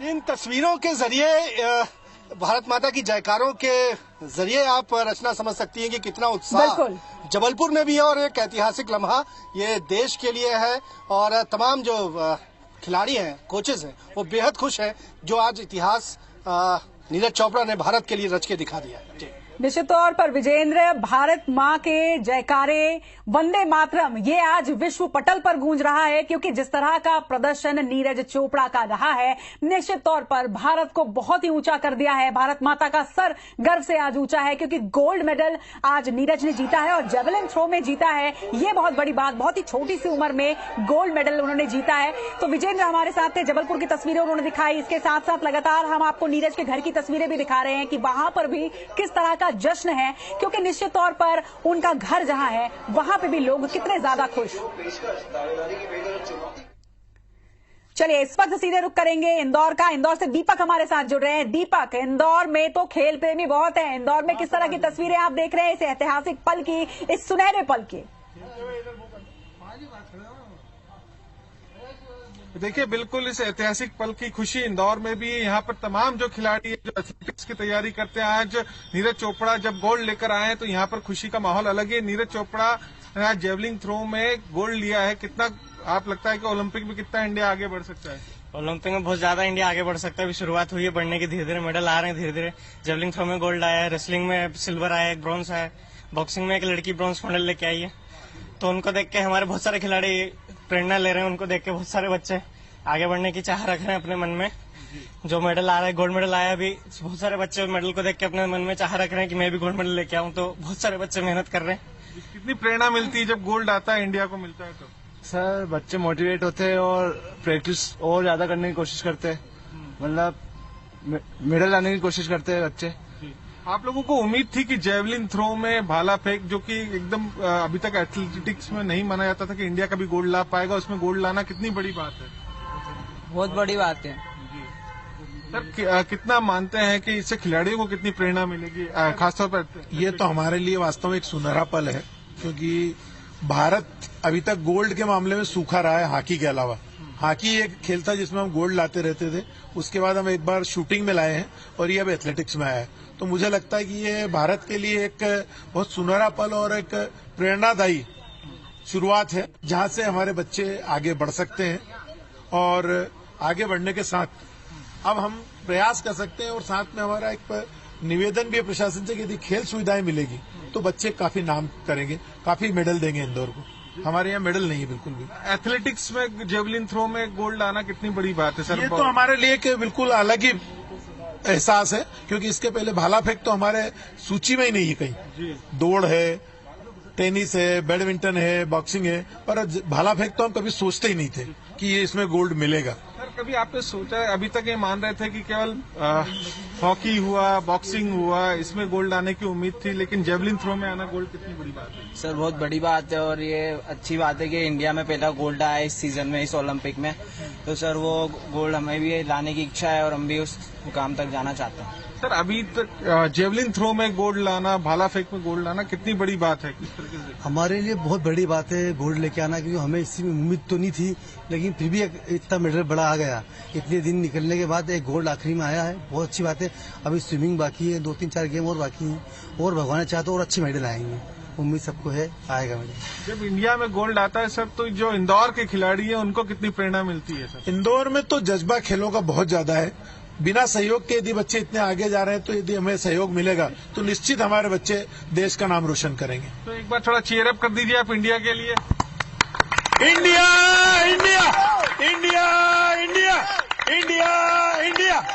इन तस्वीरों के जरिए भारत माता की जयकारों के जरिए आप रचना समझ सकती हैं कि कितना उत्साह जबलपुर में भी है और एक ऐतिहासिक लम्हा ये देश के लिए है। और तमाम जो खिलाड़ी हैं, कोचेस हैं, वो बेहद खुश हैं जो आज इतिहास नीरज चोपड़ा ने भारत के लिए रच के दिखा दिया है। निश्चित तौर पर विजेंद्र, भारत माँ के जयकारे, वंदे मातरम, ये आज विश्व पटल पर गूंज रहा है क्योंकि जिस तरह का प्रदर्शन नीरज चोपड़ा का रहा है, निश्चित तौर पर भारत को बहुत ही ऊंचा कर दिया है। भारत माता का सर गर्व से आज ऊंचा है क्योंकि गोल्ड मेडल आज नीरज ने जीता है और जेवलिन थ्रो में जीता है। ये बहुत बड़ी बात, बहुत ही छोटी सी उम्र में गोल्ड मेडल उन्होंने जीता है। तो विजेंद्र हमारे साथ थे, जबलपुर की तस्वीरें उन्होंने दिखाई। इसके साथ साथ लगातार हम आपको नीरज के घर की तस्वीरें भी दिखा रहे हैं कि वहां पर भी किस तरह का जश्न है क्योंकि निश्चित तौर पर उनका घर जहां है वहां पे भी लोग कितने ज्यादा खुश। चलिए इस वक्त सीधे रुक करेंगे इंदौर का। इंदौर से दीपक हमारे साथ जुड़ रहे हैं। दीपक, इंदौर में तो खेल प्रेमी बहुत है, इंदौर में किस तरह की तस्वीरें आप देख रहे हैं इस ऐतिहासिक पल की, इस सुनहरे पल की? देखिए बिल्कुल इस ऐतिहासिक पल की खुशी इंदौर में भी है। यहाँ पर तमाम जो खिलाड़ी जो एथलेटिक्स की तैयारी करते हैं, आज नीरज चोपड़ा जब गोल्ड लेकर आए हैं तो यहाँ पर खुशी का माहौल अलग है। नीरज चोपड़ा ने आज जेवलिन थ्रो में गोल्ड लिया है। कितना आप लगता है कि ओलंपिक में कितना इंडिया आगे बढ़ सकता है? ओलंपिक में बहुत ज्यादा इंडिया आगे बढ़ सकता है। अभी शुरुआत हुई है बढ़ने की, धीरे धीरे मेडल आ रहे हैं। धीरे धीरे जेवलिन थ्रो में गोल्ड आया है, रेसलिंग में सिल्वर आया है, ब्रॉन्ज आया है, बॉक्सिंग में एक लड़की ब्रॉन्ज मेडल लेके आई है। तो उनको देख के हमारे बहुत सारे खिलाड़ी प्रेरणा ले रहे हैं। उनको देख के बहुत सारे बच्चे आगे बढ़ने की चाह रख रहे हैं अपने मन में। जो मेडल आ रहा है, गोल्ड मेडल आया, अभी बहुत सारे बच्चे मेडल को देख के अपने मन में चाह रख रहे हैं कि मैं भी गोल्ड मेडल लेके आऊं। तो बहुत सारे बच्चे मेहनत कर रहे हैं। कितनी प्रेरणा मिलती है जब गोल्ड आता है, इंडिया को मिलता है? तो सर बच्चे मोटिवेट होते हैं और प्रैक्टिस और ज्यादा करने की कोशिश करते हैं, मतलब मेडल लाने की कोशिश करते हैं बच्चे। आप लोगों को उम्मीद थी कि जेवलिन थ्रो में भाला फेंक, जो कि एकदम अभी तक एथलेटिक्स में नहीं माना जाता था कि इंडिया कभी गोल्ड ला पाएगा, उसमें गोल्ड लाना कितनी बड़ी बात है? बहुत बड़ी बात है सर। कितना मानते हैं कि इससे खिलाड़ियों को कितनी प्रेरणा मिलेगी, खासतौर पर? ये तो हमारे लिए वास्तव में एक सुनहरा पल है क्योंकि भारत अभी तक गोल्ड के मामले में सूखा रहा है हॉकी के अलावा। हॉकी एक खेल था जिसमें हम गोल्ड लाते रहते थे, उसके बाद हम एक बार शूटिंग में लाए हैं और ये अब एथलेटिक्स में आया है। तो मुझे लगता है कि ये भारत के लिए एक बहुत सुनहरा पल और एक प्रेरणादायी शुरुआत है जहां से हमारे बच्चे आगे बढ़ सकते हैं और आगे बढ़ने के साथ अब हम प्रयास कर सकते हैं और साथ में हमारा एक निवेदन भी है प्रशासन से कि यदि खेल सुविधाएं मिलेगी तो बच्चे काफी नाम करेंगे, काफी मेडल देंगे इंदौर को। हमारे यहाँ मेडल नहीं है बिल्कुल भी। एथलेटिक्स में जेवलिन थ्रो में गोल्ड आना कितनी बड़ी बात है सर? ये तो हमारे लिए एक बिल्कुल अलग ही एहसास है क्योंकि इसके पहले भाला फेंक तो हमारे सूची में ही नहीं है कहीं। दौड़ है, टेनिस है, बैडमिंटन है, बॉक्सिंग है, पर भाला फेंक तो हम कभी सोचते ही नहीं थे कि ये इसमें गोल्ड मिलेगा। सर कभी आपने सोचा, अभी तक ये मान रहे थे कि केवल हॉकी हुआ, बॉक्सिंग हुआ, इसमें गोल्ड आने की उम्मीद थी, लेकिन जेवलिन थ्रो में आना गोल्ड कितनी बड़ी बात है? सर बहुत बड़ी बात है और ये अच्छी बात है कि इंडिया में पहला गोल्ड आया इस सीजन में, इस ओलंपिक में। तो सर वो गोल्ड हमें भी लाने की इच्छा है और हम भी उस मुकाम तक जाना चाहते हैं। सर अभी तक जेवलिन थ्रो में गोल्ड लाना, भाला फेंक में गोल्ड लाना कितनी बड़ी बात है, किस तरीके से? हमारे लिए बहुत बड़ी बात है गोल्ड लेके आना, क्योंकि हमें इसी में उम्मीद तो नहीं थी, लेकिन फिर भी इतना मेडल बड़ा आ गया। इतने दिन निकलने के बाद एक गोल्ड आखिरी में आया है, बहुत अच्छी बात है। अभी स्विमिंग बाकी है, 2-3-4 गेम और बाकी हैं, और भगवान चाहे तो और अच्छे मेडल आएंगे। उम्मीद सबको है आएगा मेडल। जब इंडिया में गोल्ड आता है सर, तो जो इंदौर के खिलाड़ी हैं उनको कितनी प्रेरणा मिलती है सर? इंदौर में तो जज्बा खेलों का बहुत ज्यादा है। बिना सहयोग के यदि बच्चे इतने आगे जा रहे हैं, तो यदि हमें सहयोग मिलेगा तो निश्चित हमारे बच्चे देश का नाम रोशन करेंगे। तो एक बार थोड़ा चीयर अप कर दीजिए आप इंडिया के लिए। India India India India India India.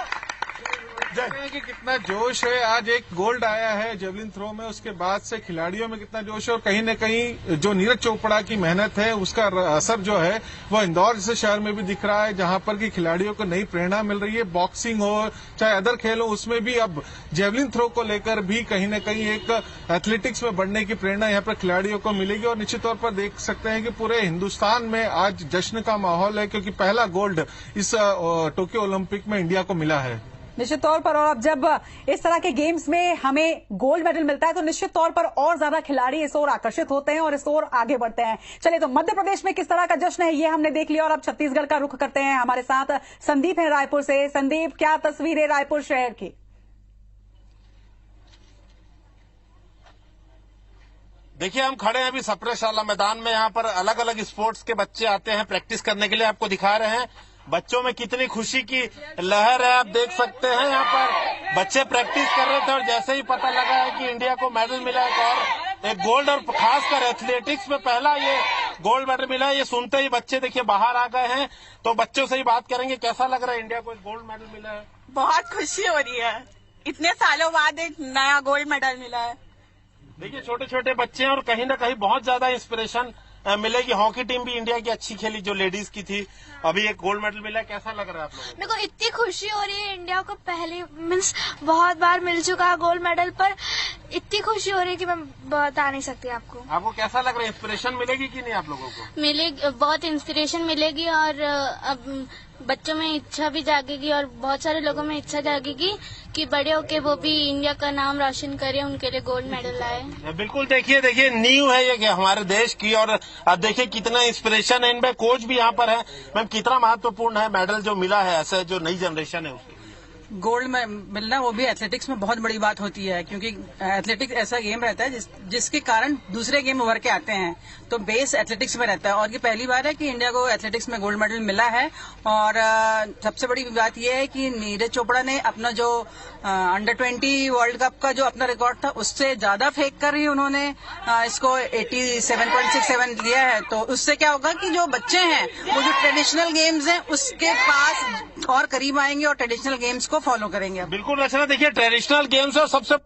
कि कितना जोश है, आज एक गोल्ड आया है जेवलिन थ्रो में, उसके बाद से खिलाड़ियों में कितना जोश है, और कहीं न कहीं जो नीरज चोपड़ा की मेहनत है उसका असर जो है वो इंदौर जैसे शहर में भी दिख रहा है, जहां पर कि खिलाड़ियों को नई प्रेरणा मिल रही है। बॉक्सिंग हो चाहे अदर खेल हो, उसमें भी अब जेवलिन थ्रो को लेकर भी कहीं न कहीं एक एथलेटिक्स में बढ़ने की प्रेरणा यहाँ पर खिलाड़ियों को मिलेगी। और निश्चित तौर पर देख सकते हैं कि पूरे हिंदुस्तान में आज जश्न का माहौल है, क्योंकि पहला गोल्ड इस टोक्यो ओलंपिक में इंडिया को मिला है। निश्चित तौर पर, और अब जब इस तरह के गेम्स में हमें गोल्ड मेडल मिलता है तो निश्चित तौर पर और ज्यादा खिलाड़ी इस ओर आकर्षित होते हैं और इस ओर आगे बढ़ते हैं। चलिए, तो मध्य प्रदेश में किस तरह का जश्न है ये हमने देख लिया, और अब छत्तीसगढ़ का रुख करते हैं। हमारे साथ संदीप है रायपुर से। संदीप, क्या तस्वीर है रायपुर शहर की? देखिए, हम खड़े हैं अभी सप्रे शाला मैदान में। यहाँ पर अलग अलग स्पोर्ट्स के बच्चे आते हैं प्रैक्टिस करने के लिए। आपको दिखा रहे हैं बच्चों में कितनी खुशी की लहर है, आप देख सकते हैं। यहाँ पर बच्चे प्रैक्टिस कर रहे थे और जैसे ही पता लगा है कि इंडिया को मेडल मिला है और एक गोल्ड, और खासकर एथलेटिक्स में पहला ये गोल्ड मेडल मिला है, ये सुनते ही बच्चे देखिए बाहर आ गए हैं। तो बच्चों से ही बात करेंगे, कैसा लग रहा है इंडिया को एक गोल्ड मेडल मिला है? बहुत खुशी हो रही है, इतने सालों बाद एक नया गोल्ड मेडल मिला है। देखिए, छोटे छोटे बच्चे हैं और कहीं ना कहीं बहुत ज्यादा इंस्पिरेशन मिलेगी। हॉकी टीम भी इंडिया की अच्छी खेली जो लेडीज की थी, अभी एक गोल्ड मेडल मिला है, कैसा लग रहा है आप लोगों को? मेरे को इतनी खुशी हो रही है, इंडिया को पहले मीन्स बहुत बार मिल चुका है गोल्ड मेडल, पर इतनी खुशी हो रही है कि मैं बता नहीं सकती आपको। आपको कैसा लग रहा है, इंस्पिरेशन मिलेगी कि नहीं आप लोगों को? मिलेगी, बहुत इंस्पिरेशन मिलेगी और अब बच्चों में इच्छा भी जागेगी और बहुत सारे लोगों में इच्छा जागेगी कि बड़े होके वो भी इंडिया का नाम रोशन करें, उनके लिए गोल्ड मेडल लाए। बिल्कुल, देखिए नींव है ये कि हमारे देश की, और अब देखिए कितना इंस्पिरेशन है इनमें। कोच भी यहाँ पर है। मैम, कितना महत्वपूर्ण है मेडल जो मिला है ऐसे जो नई जनरेशन है उसकी? गोल्ड में मिलना वो भी एथलेटिक्स में बहुत बड़ी बात होती है, क्योंकि एथलेटिक्स ऐसा गेम रहता है जिसके कारण दूसरे गेम उभर के आते हैं, तो बेस एथलेटिक्स में रहता है। और ये पहली बार है कि इंडिया को एथलेटिक्स में गोल्ड मेडल मिला है। और सबसे बड़ी बात यह है कि नीरज चोपड़ा ने अपना जो अंडर 20 वर्ल्ड कप का जो अपना रिकॉर्ड था उससे ज्यादा फेंक कर ही उन्होंने इसको 87.67 लिया है। तो उससे क्या होगा कि जो बच्चे हैं वो जो ट्रेडिशनल गेम्स हैं उसके पास और करीब आएंगे और ट्रेडिशनल गेम्स को फॉलो करेंगे। बिल्कुल रचना, देखिए ट्रेडिशनल गेम्स और सबसे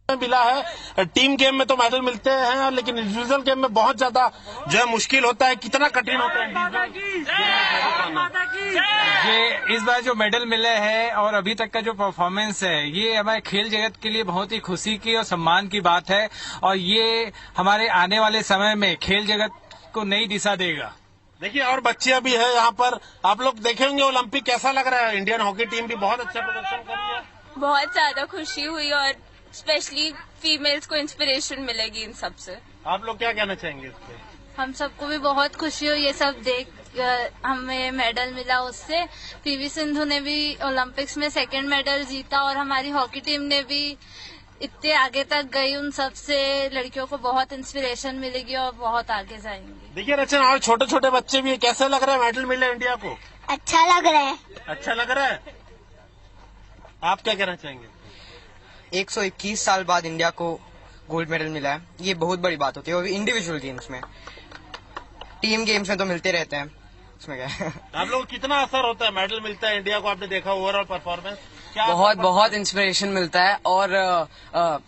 मिला है। टीम गेम में तो मेडल मिलते हैं, लेकिन इंडिविजुअल गेम में बहुत ज्यादा जो है मुश्किल होता है। कितना कठिन होता है ये इस बार जो मेडल मिले हैं और अभी तक का जो परफॉर्मेंस है, ये हमारे खेल जगत के लिए बहुत ही खुशी की और सम्मान की बात है, और ये हमारे आने वाले समय में खेल जगत को नई दिशा देगा। देखिए, और बच्चियां भी है यहाँ पर, आप लोग देखेंगे ओलंपिक, कैसा लग रहा है? इंडियन हॉकी टीम भी बहुत अच्छा प्रदर्शन करी है। बहुत ज्यादा खुशी हुई और स्पेशली फीमेल्स को इंस्पिरेशन मिलेगी इन सब से। आप लोग क्या कहना चाहेंगे इस पे? हम सबको भी बहुत खुशी हुई ये सब देख, हमें मेडल मिला उससे। पीवी सिंधु ने भी ओलंपिक्स में 2nd मेडल जीता और हमारी हॉकी टीम ने भी इतने आगे तक गई। उन सब से लड़कियों को बहुत इंस्पिरेशन मिलेगी और बहुत आगे जाएंगी। देखिए रचना, और छोटे छोटे बच्चे भी, कैसे लग रहा है मेडल मिला इंडिया को? अच्छा लग रहा है। अच्छा लग रहा है, आप क्या कहना चाहेंगे? 121 साल बाद इंडिया को गोल्ड मेडल मिला है, ये बहुत बड़ी बात होती है। और इंडिविजुअल गेम्स में, टीम गेम्स में तो मिलते रहते हैं, उसमें क्या है। आप लोग कितना असर होता है मेडल मिलता है इंडिया को, आपने देखा ओवरऑल परफॉर्मेंस? बहुत इंस्पिरेशन मिलता है और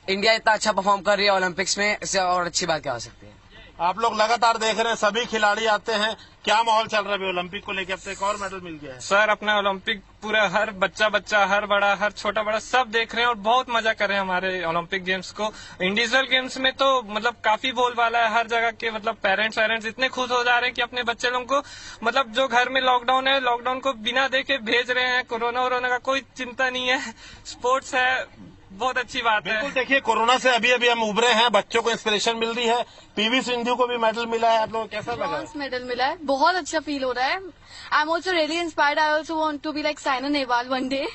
इंडिया इतना अच्छा परफॉर्म कर रही है ओलंपिक्स में, इससे और अच्छी बात क्या हो सकती है। आप लोग लगातार देख रहे हैं, सभी खिलाड़ी आते हैं। क्या माहौल चल रहा है ओलंपिक को लेकर? अब तक एक और मेडल मिल गया है सर। अपना ओलंपिक पूरा हर बच्चा, हर बड़ा, हर छोटा बड़ा सब देख रहे हैं और बहुत मजा कर रहे हैं हमारे ओलंपिक गेम्स को। इंडिविजुअल गेम्स में तो मतलब काफी बोलबाला है हर जगह के, मतलब पेरेंट्स इतने खुश हो जा रहे हैं कि अपने बच्चे लोगों को, मतलब जो घर में लॉकडाउन है, लॉकडाउन को बिना देखे भेज रहे हैं। कोरोना का कोई चिंता नहीं है, स्पोर्ट्स है, बहुत अच्छी बात है। बिल्कुल, देखिए कोरोना से अभी हम उभरे हैं, बच्चों को इंस्पिरेशन मिल रही है। पीवी सिंधु को भी मेडल मिला है, आप लोगों को कैसा लगा? ब्रॉन्ज मेडल मिला है, बहुत अच्छा फील हो रहा है। I am also really inspired, I also want to be like Saina Nehwal one day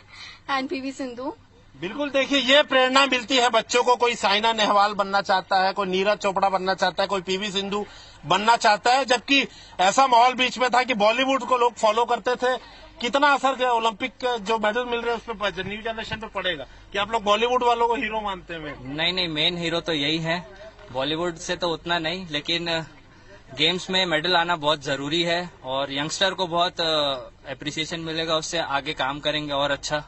and PV Sindhu. बिल्कुल, देखिए ये प्रेरणा मिलती है बच्चों को। कोई साइना नेहवाल बनना चाहता है, कोई नीरज चोपड़ा बनना चाहता है, कोई पीवी सिंधु बनना चाहता है। जबकि ऐसा माहौल बीच में था कि बॉलीवुड को लोग फॉलो करते थे। कितना असर ओलंपिक जो मेडल मिल रहे हैं उस पर न्यू जनरेशन पे पड़ेगा? कि आप लोग बॉलीवुड वालों को हीरो मानते हैं? नहीं, मेन हीरो तो यही है, बॉलीवुड से तो उतना नहीं, लेकिन गेम्स में मेडल आना बहुत जरूरी है और यंगस्टर को बहुत अप्रिसिएशन मिलेगा, उससे आगे काम करेंगे और अच्छा।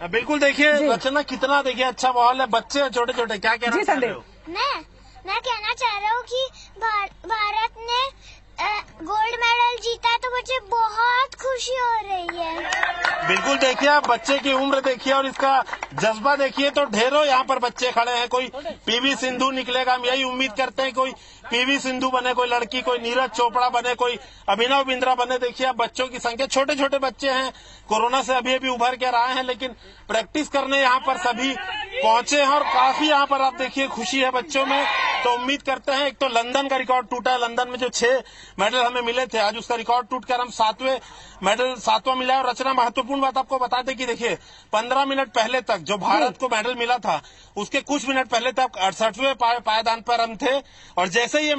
बिल्कुल, देखिए रचना, कितना देखिए अच्छा माहौल है। बच्चे छोटे छोटे, क्या कहना चाह रहे हो? मैं कहना चाह रहा हूँ कि भारत ने गोल्ड मेडल जीता है तो मुझे बहुत खुशी हो रही है। बिल्कुल, देखिए आप बच्चे की उम्र देखिए और इसका जज्बा देखिए, तो ढेरों यहाँ पर बच्चे खड़े हैं। कोई पीवी सिंधु निकलेगा, हम यही उम्मीद करते हैं, कोई पीवी सिंधु बने, कोई लड़की, कोई नीरज चोपड़ा बने, कोई अभिनव बिंद्रा बने। देखिए आप बच्चों की संख्या, छोटे छोटे बच्चे हैं, कोरोना से अभी उभर के आए हैं, लेकिन प्रैक्टिस करने यहाँ पर सभी पहुंचे हैं और काफी यहाँ पर आप देखिए खुशी है बच्चों में। तो उम्मीद करते हैं, एक तो लंदन का रिकॉर्ड टूटा है, लंदन में जो 6 मेडल हमें मिले थे, आज उसका रिकॉर्ड टूटकर हम 7वां मिला है। और रचना, महत्वपूर्ण बात आपको बता दें कि देखिए 15 मिनट पहले तक जो भारत को मेडल मिला था, उसके कुछ मिनट पहले तक 68वें पायदान पर हम थे और जैसे ही ये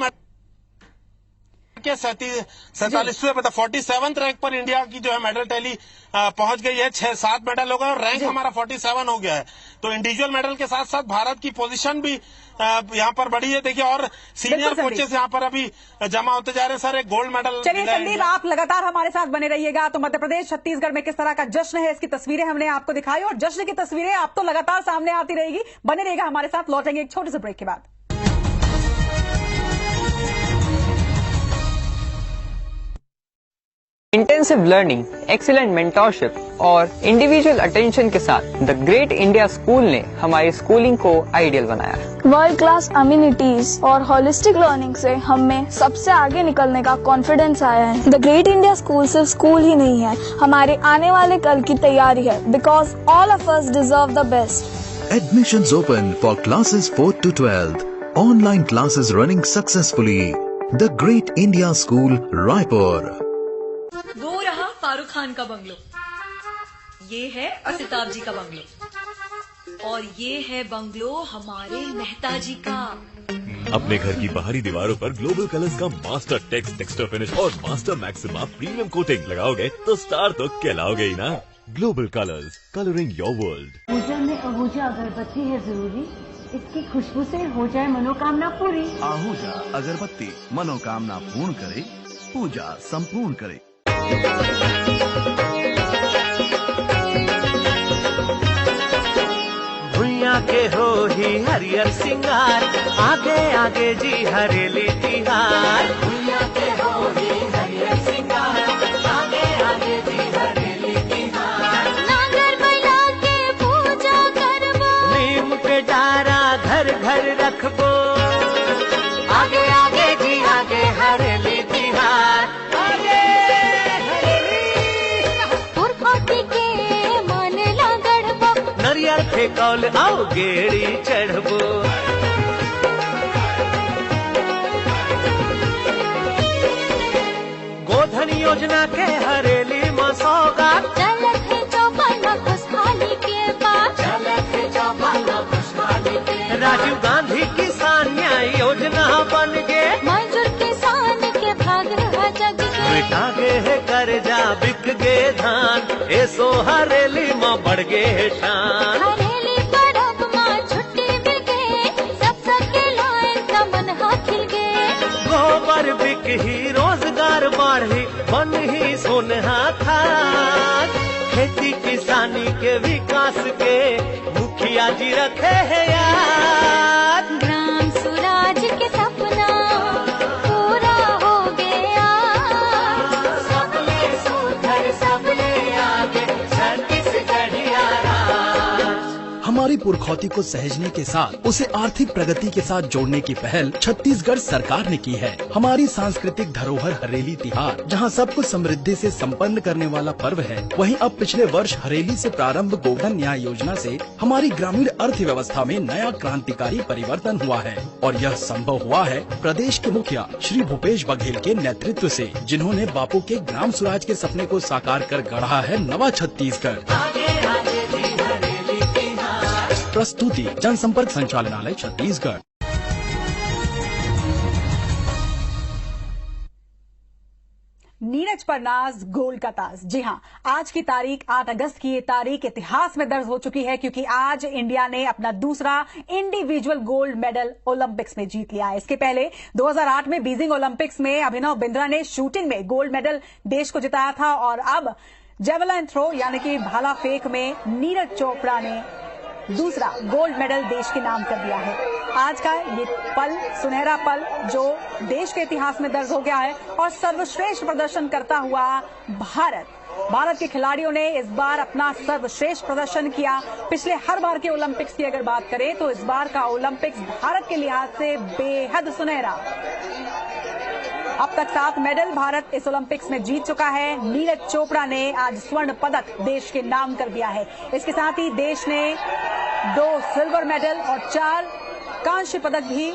47वें 47th रैंक पर इंडिया की जो है मेडल टैली पहुंच गई है। 6-7 मेडल हो गए और रैंक हमारा 47 हो गया है। तो इंडिविजुअल मेडल के साथ साथ भारत की पोजीशन भी यहाँ पर बढ़ी है। देखिए और सीनियर कोचेस यहाँ पर अभी जमा होते जा रहे हैं। सर, एक गोल्ड मेडल। चलिए संदीप, आप लगातार हमारे साथ बने रहिएगा। तो मध्य प्रदेश, छत्तीसगढ़ में किस तरह का जश्न है, इसकी तस्वीरें हमने आपको दिखाई और जश्न की तस्वीरें आप तो लगातार सामने आती रहेगी। बने रहिएगा हमारे साथ, लौटेंगे एक छोटे से ब्रेक के बाद। इंटेंसिव लर्निंग, एक्सीलेंट मेंटरशिप और इंडिविजुअल अटेंशन के साथ द ग्रेट इंडिया स्कूल ने हमारी स्कूलिंग को आइडियल बनाया है। वर्ल्ड क्लास अम्यूनिटीज और होलिस्टिक लर्निंग से हमें सबसे आगे निकलने का कॉन्फिडेंस आया है। द ग्रेट इंडिया स्कूल सिर्फ स्कूल ही नहीं है, हमारे आने वाले कल की तैयारी है, because all of us deserve the best. Admissions open for classes 4th to 12th. Online classes running successfully. The Great India School, Raipur. वो रहा फारूक खान का बंगलो, ये है असिताब जी का बंगलो और ये है बंगलो हमारे मेहता जी का। अपने घर की बाहरी दीवारों पर ग्लोबल कलर्स का मास्टर टेक्सचर फिनिश और मास्टर मैक्सिमा प्रीमियम कोटिंग लगाओगे तो स्टार तो कहलाओगे ही ना। Global colours, colouring your world. पूजा में आहूजा अगरबत्ती है जरूरी, इसकी खुशबू से हो जाए मनोकामना पूरी। आहूजा अगरबत्ती मनोकामना पूर्ण करे, पूजा संपूर्ण करे। भुइया के हो ही हरियर सिंगार, आगे आगे जी हरेली तिहार। भुइया के हो ही हरियर सिंगार, आगे आगे जी हरेली तिहार। नांगर बैला के पूजा करबो, नीम के डारा घर घर रखबो, आगे आगे जी आगे हरेली तिहार। नरियर फेकौल आओ गेड़ी चढ़बो, गोधन योजना के हरेली मसौगा। चलत है चौपाना खुशहाली के पास, चलत है चौपाना खुशहाली के। राजीव गांधी किसान न्याय योजना बन गे, मजदूर किसान के भाग है जग के। मिटा गे है कर्जा, बिक गे धान, ऐसो हरेली माँ बढ़ गे है शान। हरेली परब माँ छुट्टी मिल गे, सब सके लाइन का मन हाथिल गे। गोबर बिक ही रोजगार बढ़ी, बन ही सोनहा था। खेती किसानी के विकास के मुखिया जी रखे है याद। ग्राम स्वराज के सपना पुरखौती को सहेजने के साथ उसे आर्थिक प्रगति के साथ जोड़ने की पहल छत्तीसगढ़ सरकार ने की है। हमारी सांस्कृतिक धरोहर हरेली तिहार जहां सबको समृद्धि से संपन्न करने वाला पर्व है, वहीं अब पिछले वर्ष हरेली से प्रारंभ गोधन न्याय योजना से हमारी ग्रामीण अर्थव्यवस्था में नया क्रांतिकारी परिवर्तन हुआ है और यह संभव हुआ है प्रदेश के मुखिया श्री भूपेश बघेल के नेतृत्व से, जिन्होंने बापू के ग्राम स्वराज के सपने को साकार कर गढ़ा है नवा छत्तीसगढ़। प्रस्तुति जनसंपर्क संचालनालय छत्तीसगढ़। नीरज पर नाज, गोल्ड का ताज। जी हां, आज की तारीख 8 अगस्त की ये तारीख इतिहास में दर्ज हो चुकी है, क्योंकि आज इंडिया ने अपना दूसरा इंडिविजुअल गोल्ड मेडल ओलंपिक्स में जीत लिया है। इसके पहले 2008 में बीजिंग ओलंपिक्स में अभिनव बिंद्रा ने शूटिंग में गोल्ड मेडल देश को जिताया था और अब जेवलिन थ्रो यानी कि भाला फेंक में नीरज चोपड़ा ने दूसरा गोल्ड मेडल देश के नाम कर दिया है। आज का ये पल, सुनहरा पल, जो देश के इतिहास में दर्ज हो गया है और सर्वश्रेष्ठ प्रदर्शन करता हुआ भारत के खिलाड़ियों ने इस बार अपना सर्वश्रेष्ठ प्रदर्शन किया। पिछले हर बार के ओलंपिक्स की अगर बात करें तो इस बार का ओलंपिक्स भारत के लिहाज से बेहद सुनहरा। अब तक 7 मेडल भारत इस ओलंपिक्स में जीत चुका है। नीरज चोपड़ा ने आज स्वर्ण पदक देश के नाम कर दिया है। इसके साथ ही देश ने 2 सिल्वर मेडल और 4 कांस्य पदक भी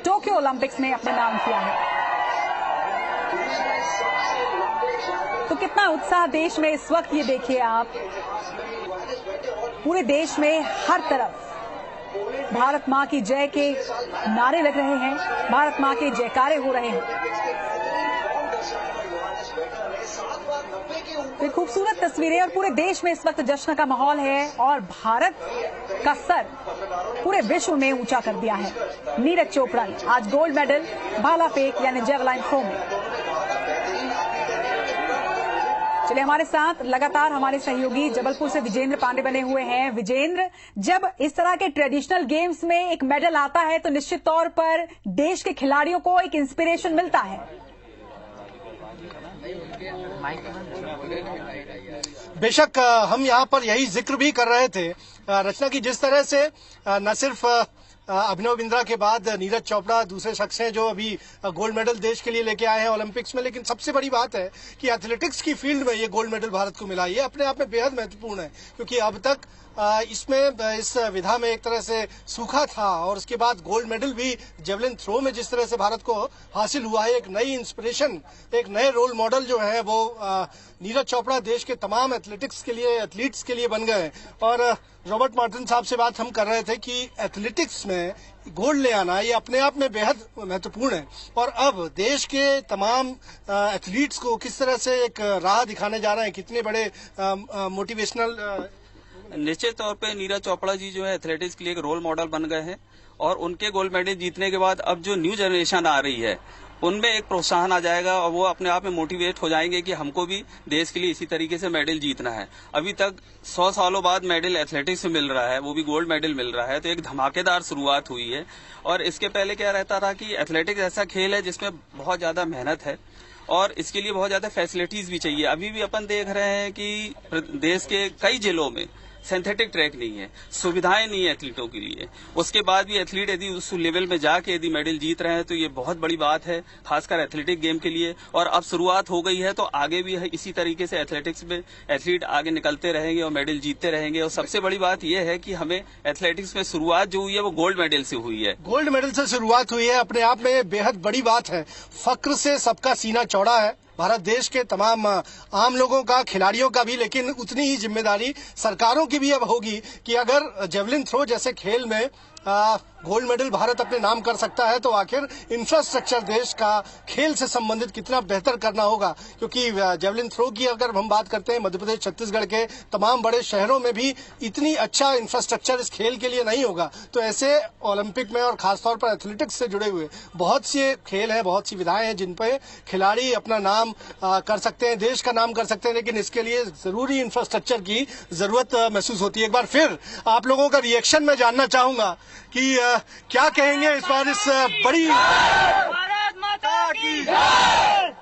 टोक्यो ओलंपिक्स में अपने नाम किया है। तो कितना उत्साह देश में इस वक्त, ये देखिए आप, पूरे देश में हर तरफ भारत मां की जय के नारे लग रहे हैं, भारत मां के जयकारे हो रहे हैं। ये खूबसूरत तस्वीरें और पूरे देश में इस वक्त जश्न का माहौल है और भारत का सर पूरे विश्व में ऊंचा कर दिया है। नीरज चोपड़ा ने आज गोल्ड मेडल भाला फेंक यानी जेवलिन थ्रो में। चलिए, हमारे साथ लगातार हमारे सहयोगी जबलपुर से विजेंद्र पांडे बने हुए हैं। विजेंद्र, जब इस तरह के ट्रेडिशनल गेम्स में एक मेडल आता है तो निश्चित तौर पर देश के खिलाड़ियों को एक इंस्पिरेशन मिलता है। बेशक हम यहाँ पर यही जिक्र भी कर रहे थे रचना की, जिस तरह से न सिर्फ अभिनव बिंद्रा के बाद नीरज चोपड़ा दूसरे शख्स हैं जो अभी गोल्ड मेडल देश के लिए लेके आए हैं ओलंपिक्स में, लेकिन सबसे बड़ी बात है कि एथलेटिक्स की फील्ड में ये गोल्ड मेडल भारत को मिला। ये अपने आप में बेहद महत्वपूर्ण है, क्योंकि अब तक इसमें इस विधा में एक तरह से सूखा था और उसके बाद गोल्ड मेडल भी जेवलिन थ्रो में जिस तरह से भारत को हासिल हुआ है, एक नई इंस्पिरेशन, एक नए रोल मॉडल जो है वो नीरज चोपड़ा देश के तमाम एथलेटिक्स के लिए, एथलीट्स के लिए बन गए। और रॉबर्ट मार्टिन साहब से बात हम कर रहे थे कि एथलेटिक्स में गोल्ड ले आना ये अपने आप में बेहद महत्वपूर्ण है और अब देश के तमाम एथलीट्स को किस तरह से एक राह दिखाने जा रहे हैं, कितने बड़े मोटिवेशनल। निश्चित तौर पे नीरज चोपड़ा जी जो है एथलेटिक्स के लिए एक रोल मॉडल बन गए हैं और उनके गोल्ड मेडल जीतने के बाद अब जो न्यू जनरेशन आ रही है उनमें एक प्रोत्साहन आ जाएगा और वो अपने आप में मोटिवेट हो जाएंगे कि हमको भी देश के लिए इसी तरीके से मेडल जीतना है। अभी तक 100 सालों बाद मेडल एथलेटिक्स में मिल रहा है, वो भी गोल्ड मेडल मिल रहा है, तो एक धमाकेदार शुरुआत हुई है। और इसके पहले क्या रहता था कि एथलेटिक्स ऐसा खेल है जिसमें बहुत ज्यादा मेहनत है और इसके लिए बहुत ज्यादा फैसिलिटीज भी चाहिए। अभी भी अपन देख रहे हैं कि देश के कई जिलों में सिंथेटिक ट्रैक नहीं है, सुविधाएं नहीं है एथलीटों के लिए। उसके बाद भी एथलीट यदि उस लेवल में जाके यदि मेडल जीत रहे हैं तो ये बहुत बड़ी बात है, खासकर एथलेटिक गेम के लिए। और अब शुरुआत हो गई है तो आगे भी है इसी तरीके से एथलेटिक्स में एथलीट आगे निकलते रहेंगे और मेडल जीतते रहेंगे। और सबसे बड़ी बात यह है कि हमें एथलेटिक्स में शुरुआत जो हुई है वो गोल्ड मेडल से हुई है। गोल्ड मेडल से शुरुआत हुई है, अपने आप में बेहद बड़ी बात है। फक्र से सबका सीना चौड़ा है भारत देश के तमाम आम लोगों का, खिलाड़ियों का भी, लेकिन उतनी ही जिम्मेदारी सरकारों की भी अब होगी कि अगर जेवलिन थ्रो जैसे खेल में गोल्ड मेडल भारत अपने नाम कर सकता है तो आखिर इंफ्रास्ट्रक्चर देश का खेल से संबंधित कितना बेहतर करना होगा। क्योंकि जेवलिन थ्रो की अगर हम बात करते हैं मध्य प्रदेश, छत्तीसगढ़ के तमाम बड़े शहरों में भी इतनी अच्छा इंफ्रास्ट्रक्चर इस खेल के लिए नहीं होगा। तो ऐसे ओलंपिक में और खासतौर पर एथलेटिक्स से जुड़े हुए बहुत से खेल हैं, बहुत सी विधाएं हैं जिन पे खिलाड़ी अपना नाम कर सकते हैं, देश का नाम कर सकते हैं, लेकिन इसके लिए जरूरी इंफ्रास्ट्रक्चर की जरूरत महसूस होती है। एक बार फिर आप लोगों का रिएक्शन मैं जानना चाहूंगा कि क्या कहेंगे इस बार इस बड़ी भारत माता की जय।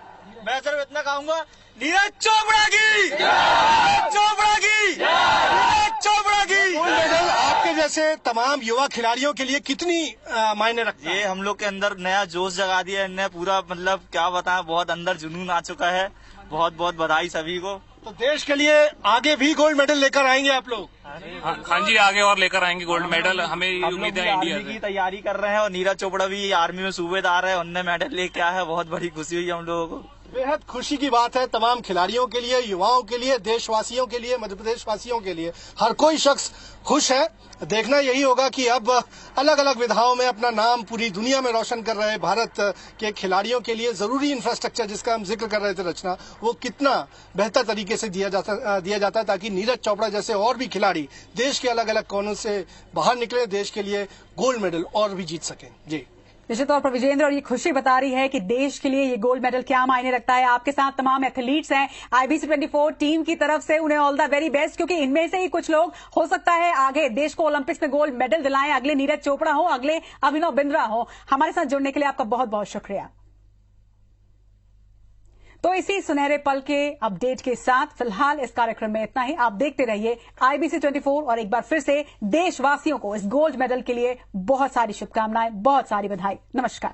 मैं सिर्फ इतना कहूंगा, नीरज चोपड़ा की, नीरज चोपड़ा की, नीरज चोपड़ा की। गोल्ड मेडल आपके जैसे से तमाम युवा खिलाड़ियों के लिए कितनी मायने रखता है? ये हम लोग के अंदर नया जोश जगा दिया इनने पूरा, मतलब क्या बताएं, बहुत अंदर जुनून आ चुका है। बहुत बहुत बधाई सभी को। तो देश के लिए आगे भी गोल्ड मेडल लेकर आएंगे आप लोग? हाँ जी, आगे और लेकर आएंगे गोल्ड मेडल, हमें उम्मीद है इंडिया की तैयारी कर रहे हैं और नीरज चोपड़ा भी आर्मी में सूबेदार है, उनने मेडल लेके आया है। बहुत बड़ी खुशी हुई हम लोगों को। बेहद खुशी की बात है तमाम खिलाड़ियों के लिए, युवाओं के लिए, देशवासियों के लिए, मध्य प्रदेश वासियों के लिए। हर कोई शख्स खुश है। देखना यही होगा कि अब अलग अलग विधाओं में अपना नाम पूरी दुनिया में रोशन कर रहे भारत के खिलाड़ियों के लिए जरूरी इंफ्रास्ट्रक्चर जिसका हम जिक्र कर रहे थे रचना, वो कितना बेहतर तरीके से दिया जाता है ताकि नीरज चोपड़ा जैसे और भी खिलाड़ी देश के अलग अलग कोनों से बाहर निकले, देश के लिए गोल्ड मेडल और भी जीत सकें। जी निश्चित तौर पर विजेंद्र, और ये खुशी बता रही है कि देश के लिए ये गोल्ड मेडल क्या मायने रखता है। आपके साथ तमाम एथलीट्स हैं IBC 24 टीम की तरफ से, उन्हें ऑल द वेरी बेस्ट, क्योंकि इनमें से ही कुछ लोग हो सकता है आगे देश को ओलंपिक्स में गोल्ड मेडल दिलाएं। अगले नीरज चोपड़ा हो, अगले अभिनव बिंद्रा हो। हमारे साथ जुड़ने के लिए आपका बहुत बहुत शुक्रिया। तो इसी सुनहरे पल के अपडेट के साथ फिलहाल इस कार्यक्रम में इतना ही। आप देखते रहिए IBC 24 और एक बार फिर से देशवासियों को इस गोल्ड मेडल के लिए बहुत सारी शुभकामनाएं, बहुत सारी बधाई। नमस्कार।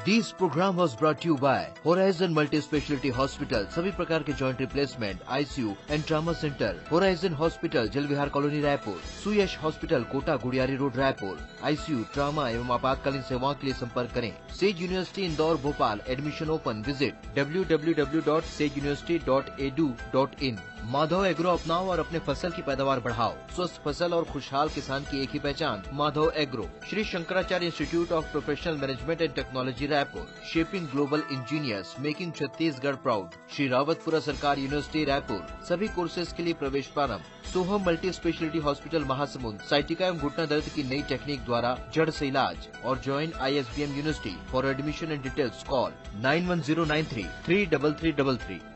This program was brought to you by Horizon Multi Speciality Hospital, सभी प्रकार के joint replacement, ICU and trauma centre, Horizon hospital Jal Vihar colony Raipur, Suyash hospital Kota Gudiyari road Raipur. ICU, trauma एवं आपातकालीन सेवाओं के लिए संपर्क करें। Sage university Indore Bhopal, admission open, visit www.sejuniversity.edu.in। Madhav agro अपनाओ और अपने फसल की पैदावार बढ़ाओ। स्वस्थ फसल और खुशहाल किसान की एक ही पहचान, Madhav agro. Shri Shankaracharya institute of professional management and technology Raipur, shaping global engineers, making Chhattisgarh proud. Shri Rawatpura Sarkar university Raipur, सभी कोर्सेज के लिए प्रवेश प्रारंभ। Soham multi speciality hospital Mahasamund, sciatica एवं घुटना दर्द की नई टेक्निक द्वारा जड़ से इलाज। और join ISBM university. For admission and details call 9109333333।